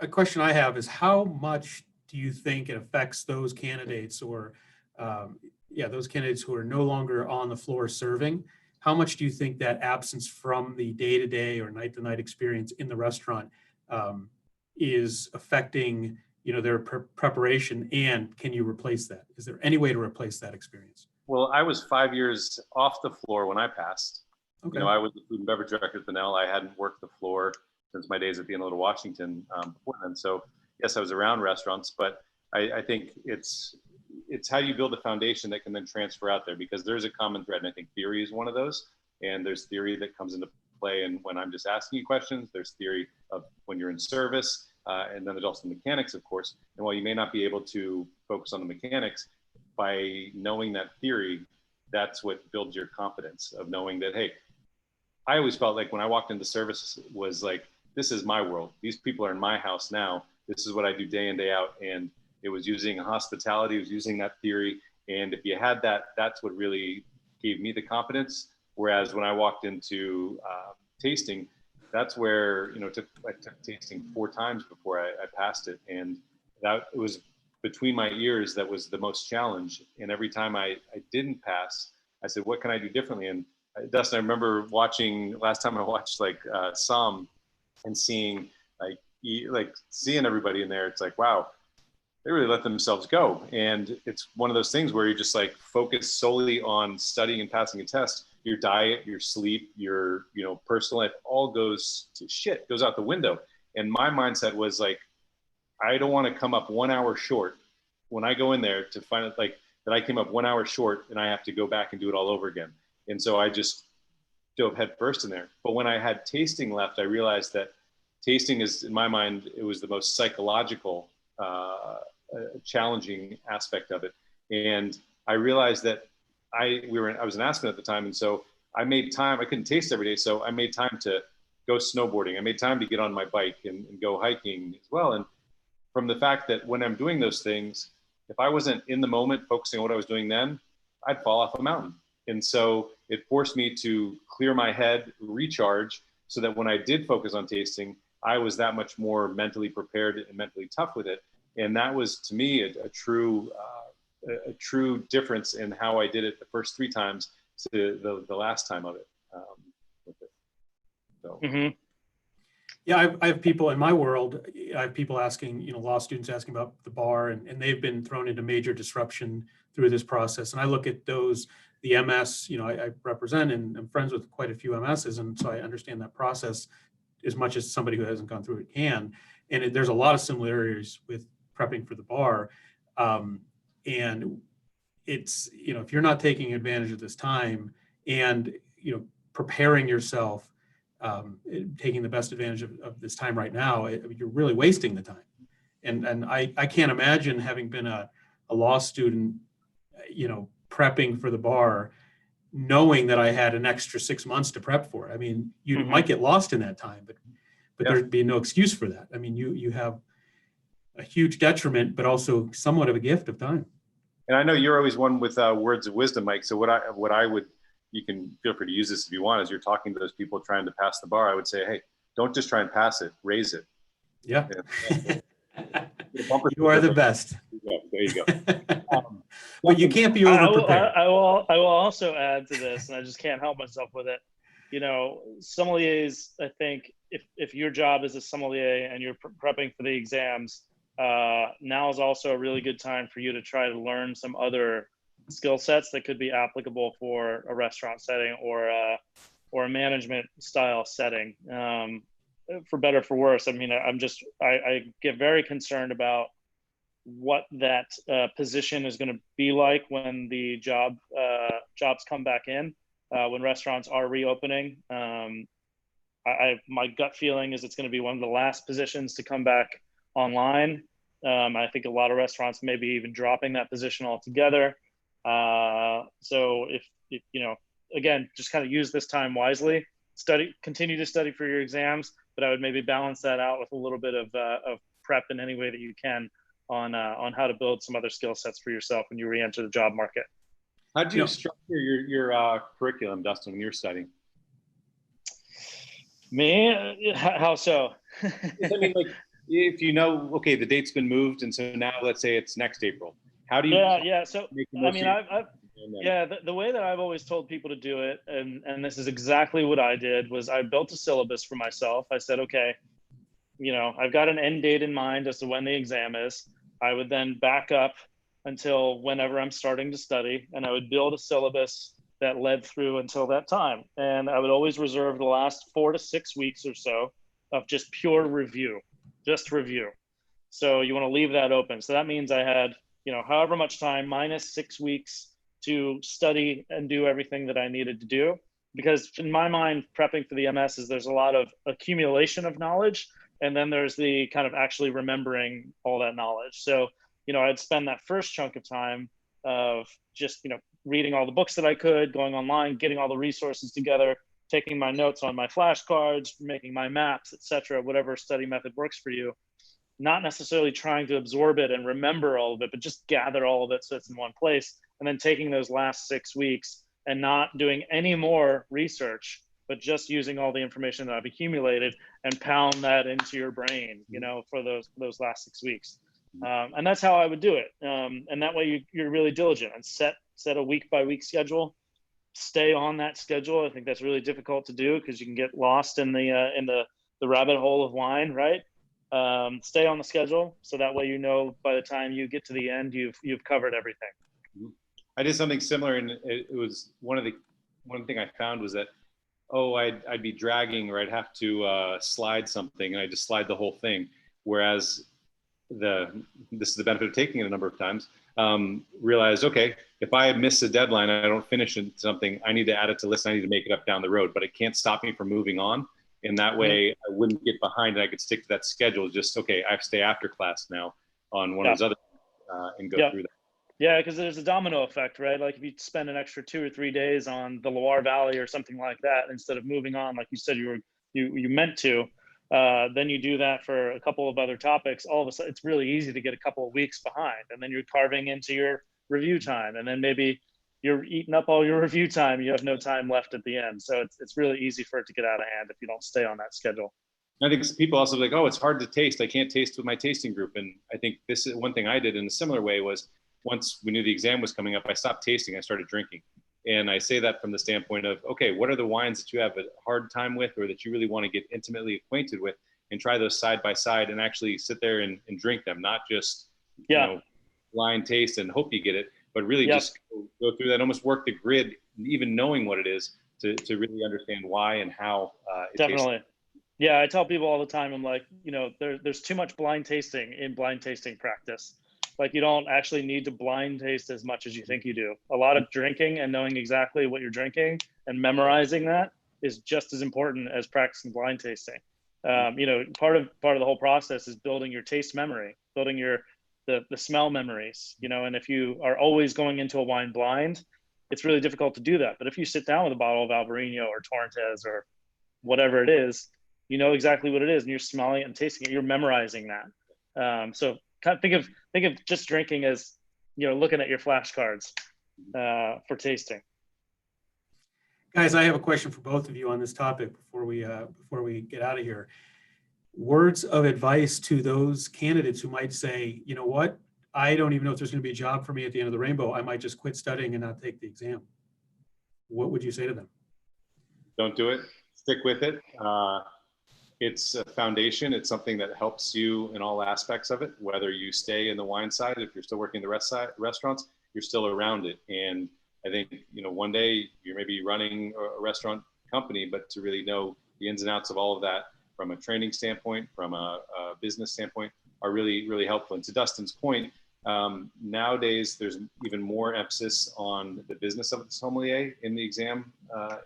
A question I have is, how much do you think it affects those candidates or those candidates who are no longer on the floor serving? How much do you think that absence from the day-to-day or night-to-night experience in the restaurant is affecting, their preparation, and can you replace that? Is there any way to replace that experience? Well, I was 5 years off the floor when I passed. Okay. I was the food and beverage director at Benell. I hadn't worked the floor since my days at the Inn of Little Washington before then. So yes, I was around restaurants, but I think it's how you build a foundation that can then transfer out there, because there's a common thread. And I think theory is one of those. And there's theory that comes into play. And when I'm just asking you questions, there's theory of when you're in service. And then there's also mechanics, of course. And while you may not be able to focus on the mechanics, by knowing that theory, that's what builds your confidence of knowing that, hey, I always felt like when I walked into service was like, this is my world. These people are in my house now. This is what I do day in, day out. And it was using hospitality, it was using that theory. And if you had that, that's what really gave me the confidence. Whereas when I walked into tasting, that's where, I took tasting 4 times before I passed it. And that it was between my ears that was the most challenge. And every time I didn't pass, I said, what can I do differently? And Dustin, I remember last time I watched Som and seeing seeing everybody in there. It's like, wow, they really let themselves go. And it's one of those things where you're just like focused solely on studying and passing a test. Your diet, your sleep, your, personal life all goes out the window. And my mindset was like, I don't want to come up 1 hour short when I go in there to find out that I came up 1 hour short and I have to go back and do it all over again. And so I just dove head first in there. But when I had tasting left, I realized that tasting is, in my mind, it was the most psychological, challenging aspect of it. And I realized that I was in Aspen at the time. And so I made time, I couldn't taste every day. So I made time to go snowboarding. I made time to get on my bike and go hiking as well. And from the fact that when I'm doing those things, if I wasn't in the moment focusing on what I was doing then, I'd fall off a mountain. And so it forced me to clear my head, recharge, so that when I did focus on tasting, I was that much more mentally prepared and mentally tough with it. And that was, to me, a true difference in how I did it the first 3 times to the last time of it. So. Mm-hmm. Yeah, I have people in my world, I have people asking, law students asking about the bar, and they've been thrown into major disruption through this process. And I look at those, the MS, I represent and I'm friends with quite a few MSs. And so I understand that process as much as somebody who hasn't gone through it can. And there's a lot of similarities with prepping for the bar. And it's, if you're not taking advantage of this time and, preparing yourself, taking the best advantage of this time right now, you're really wasting the time. And I can't imagine, having been a law student, prepping for the bar, knowing that I had an extra 6 months to prep for it. I mean, you might get lost in that time, but yeah, there'd be no excuse for that. I mean, you have a huge detriment, but also somewhat of a gift of time. And I know you're always one with words of wisdom, Mike. So what I would, you can feel free to use this if you want, as you're talking to those people trying to pass the bar, I would say, hey, don't just try and pass it, raise it. Yeah. You are the best. There you go. But you can't be over-prepared. I will also add to this, and I just can't help myself with it. Sommeliers, I think if your job is a sommelier and you're prepping for the exams, now is also a really good time for you to try to learn some other skill sets that could be applicable for a restaurant setting or a management style setting. For better, for worse. I mean, I get very concerned about what that position is going to be like when the jobs come back in, when restaurants are reopening. My gut feeling is it's going to be one of the last positions to come back online. I think a lot of restaurants may be even dropping that position altogether. So if you know, again, just kind of use this time wisely. Continue to study for your exams, but I would maybe balance that out with a little bit of prep in any way that you can on how to build some other skill sets for yourself when you re-enter the job market. How do you structure your curriculum, Dustin, when you're studying? Me? How so? I mean, like, if you know, okay, the date's been moved, and so now let's say it's next April. How do you? Yeah. So I mean, the way that I've always told people to do it, and this is exactly what I did, was I built a syllabus for myself. I said, okay, you know, I've got an end date in mind as to when the exam is. I would then back up until whenever I'm starting to study, and I would build a syllabus that led through until that time. And I would always reserve the last 4 to 6 weeks or so of just pure review, just review. So you want to leave that open. So that means I had, you know, however much time minus 6 weeks to study and do everything that I needed to do. Because in my mind, prepping for the MS is there's a lot of accumulation of knowledge, and then there's the kind of actually remembering all that knowledge. So, you know, I'd spend that first chunk of time of just, you know, reading all the books that I could, going online, getting all the resources together, taking my notes on my flashcards, making my maps, etc., whatever study method works for you. Not necessarily trying to absorb it and remember all of it, but just gather all of it so it's in one place. And then taking those last 6 weeks and not doing any more research, but just using all the information that I've accumulated and pound that into your brain, you know, for those last 6 weeks. And that's how I would do it. And that way you're really diligent and set a week by week schedule. Stay on that schedule. I think that's really difficult to do because you can get lost in the rabbit hole of wine, right? Stay on the schedule so that way, you know, by the time you get to the end, you've covered everything. I did something similar, and it was one thing I found was that, I'd be dragging, or I'd have to slide something, and I just slide the whole thing. Whereas this is the benefit of taking it a number of times. Realized, okay, if I miss a deadline, I don't finish something, I need to add it to the list. I need to make it up down the road, but it can't stop me from moving on. And that way, I wouldn't get behind, and I could stick to that schedule. Just okay, I have to stay after class now on one of those other and go through that. Yeah, because there's a domino effect, right? Like if you spend an extra 2 or 3 days on the Loire Valley or something like that, instead of moving on, like you said you meant to, then you do that for a couple of other topics. All of a sudden, it's really easy to get a couple of weeks behind, and then you're carving into your review time, and then maybe you're eating up all your review time. You have no time left at the end, so it's really easy for it to get out of hand if you don't stay on that schedule. I think people also like, it's hard to taste. I can't taste with my tasting group. And I think this is one thing I did in a similar way was, once we knew the exam was coming up, I stopped tasting, I started drinking. And I say that from the standpoint of, okay, what are the wines that you have a hard time with, or that you really want to get intimately acquainted with, and try those side by side and actually sit there and drink them, not just, you know, blind taste and hope you get it, but really just go through that, almost work the grid, even knowing what it is to really understand why and how it Definitely. tastes. Yeah, I tell people all the time, I'm like, you know, there's too much blind tasting in blind tasting practice. Like you don't actually need to blind taste as much as you think you do. A lot of drinking and knowing exactly what you're drinking and memorizing that is just as important as practicing blind tasting. You know, part of the whole process is building your taste memory, building the smell memories, you know, and if you are always going into a wine blind, it's really difficult to do that. But if you sit down with a bottle of Albarino or Torrentes or whatever it is, you know exactly what it is and you're smelling it and tasting it, you're memorizing that. So kind of think of just drinking as, you know, looking at your flashcards for tasting. Guys, I have a question for both of you on this topic before we get out of here. Words of advice to those candidates who might say, you know what, I don't even know if there's going to be a job for me at the end of the rainbow. I might just quit studying and not take the exam. What would you say to them? Don't do it. Stick with it. It's a foundation. It's something that helps you in all aspects of it, whether you stay in the wine side, if you're still working the restaurants, you're still around it. And I think, one day you're maybe running a restaurant company, but to really know the ins and outs of all of that from a training standpoint, from a business standpoint, are really, really helpful. And to Dustin's point, nowadays there's even more emphasis on the business of the sommelier in the exam,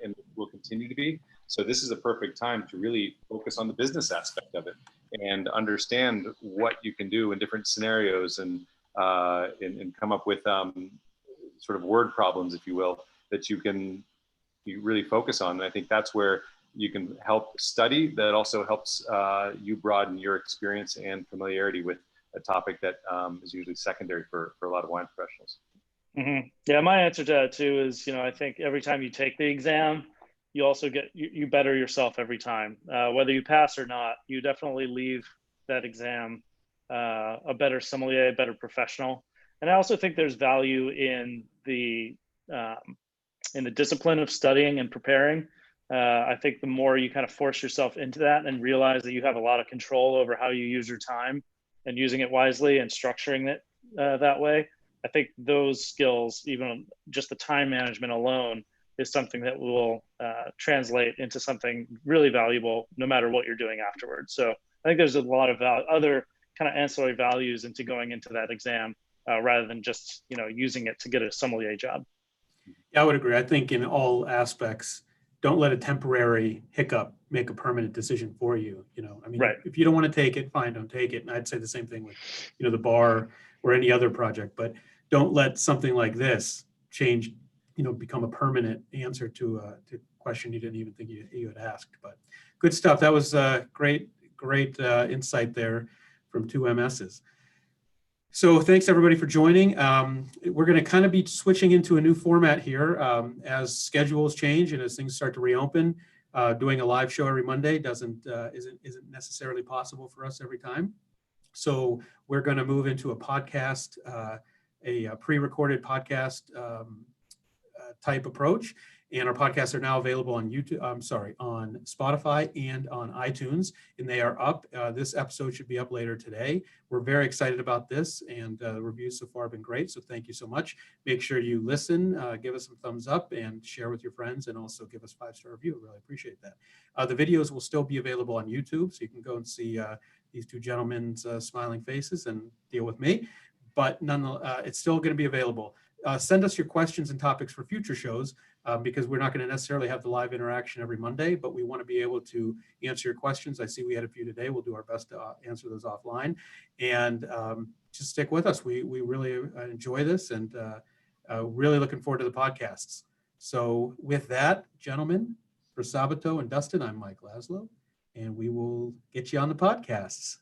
and will continue to be. So this is a perfect time to really focus on the business aspect of it and understand what you can do in different scenarios, and come up with sort of word problems, if you will, that you really focus on. And I think that's where you can help study. That also helps you broaden your experience and familiarity with a topic that is usually secondary for a lot of wine professionals. Mm-hmm. Yeah, my answer to that too is, I think every time you take the exam, you also you better yourself every time. Whether you pass or not, you definitely leave that exam a better sommelier, a better professional. And I also think there's value in the discipline of studying and preparing. I think the more you kind of force yourself into that and realize that you have a lot of control over how you use your time and using it wisely and structuring it that way, I think those skills, even just the time management alone, is something that will translate into something really valuable no matter what you're doing afterwards. So I think there's a lot of other kind of ancillary values into going into that exam rather than just using it to get a sommelier job. Yeah, I would agree. I think in all aspects, don't let a temporary hiccup make a permanent decision for you. Right. If you don't want to take it, fine, don't take it. And I'd say the same thing with, the bar or any other project, but don't let something like this change, become a permanent answer to a question you didn't even think you had asked. But good stuff. That was great insight there from two MSs. So thanks everybody for joining. We're going to kind of be switching into a new format here as schedules change and as things start to reopen. Doing a live show every Monday isn't necessarily possible for us every time. So we're going to move into a podcast, a pre-recorded podcast type approach. And our podcasts are now available on on Spotify and on iTunes, and they are up. This episode should be up later today. We're very excited about this, and the reviews so far have been great. So thank you so much. Make sure you listen, give us some thumbs up, and share with your friends, and also give us a 5-star review. Really appreciate that. The videos will still be available on YouTube, so you can go and see these two gentlemen's smiling faces and deal with me. But nonetheless, it's still going to be available. Send us your questions and topics for future shows. Because we're not going to necessarily have the live interaction every Monday, but we want to be able to answer your questions. I see we had a few today. We'll do our best to answer those offline, and just stick with us. We really enjoy this, and really looking forward to the podcasts. So with that, gentlemen, for Sabato and Dustin, I'm Mike Laszlo, and we will get you on the podcasts.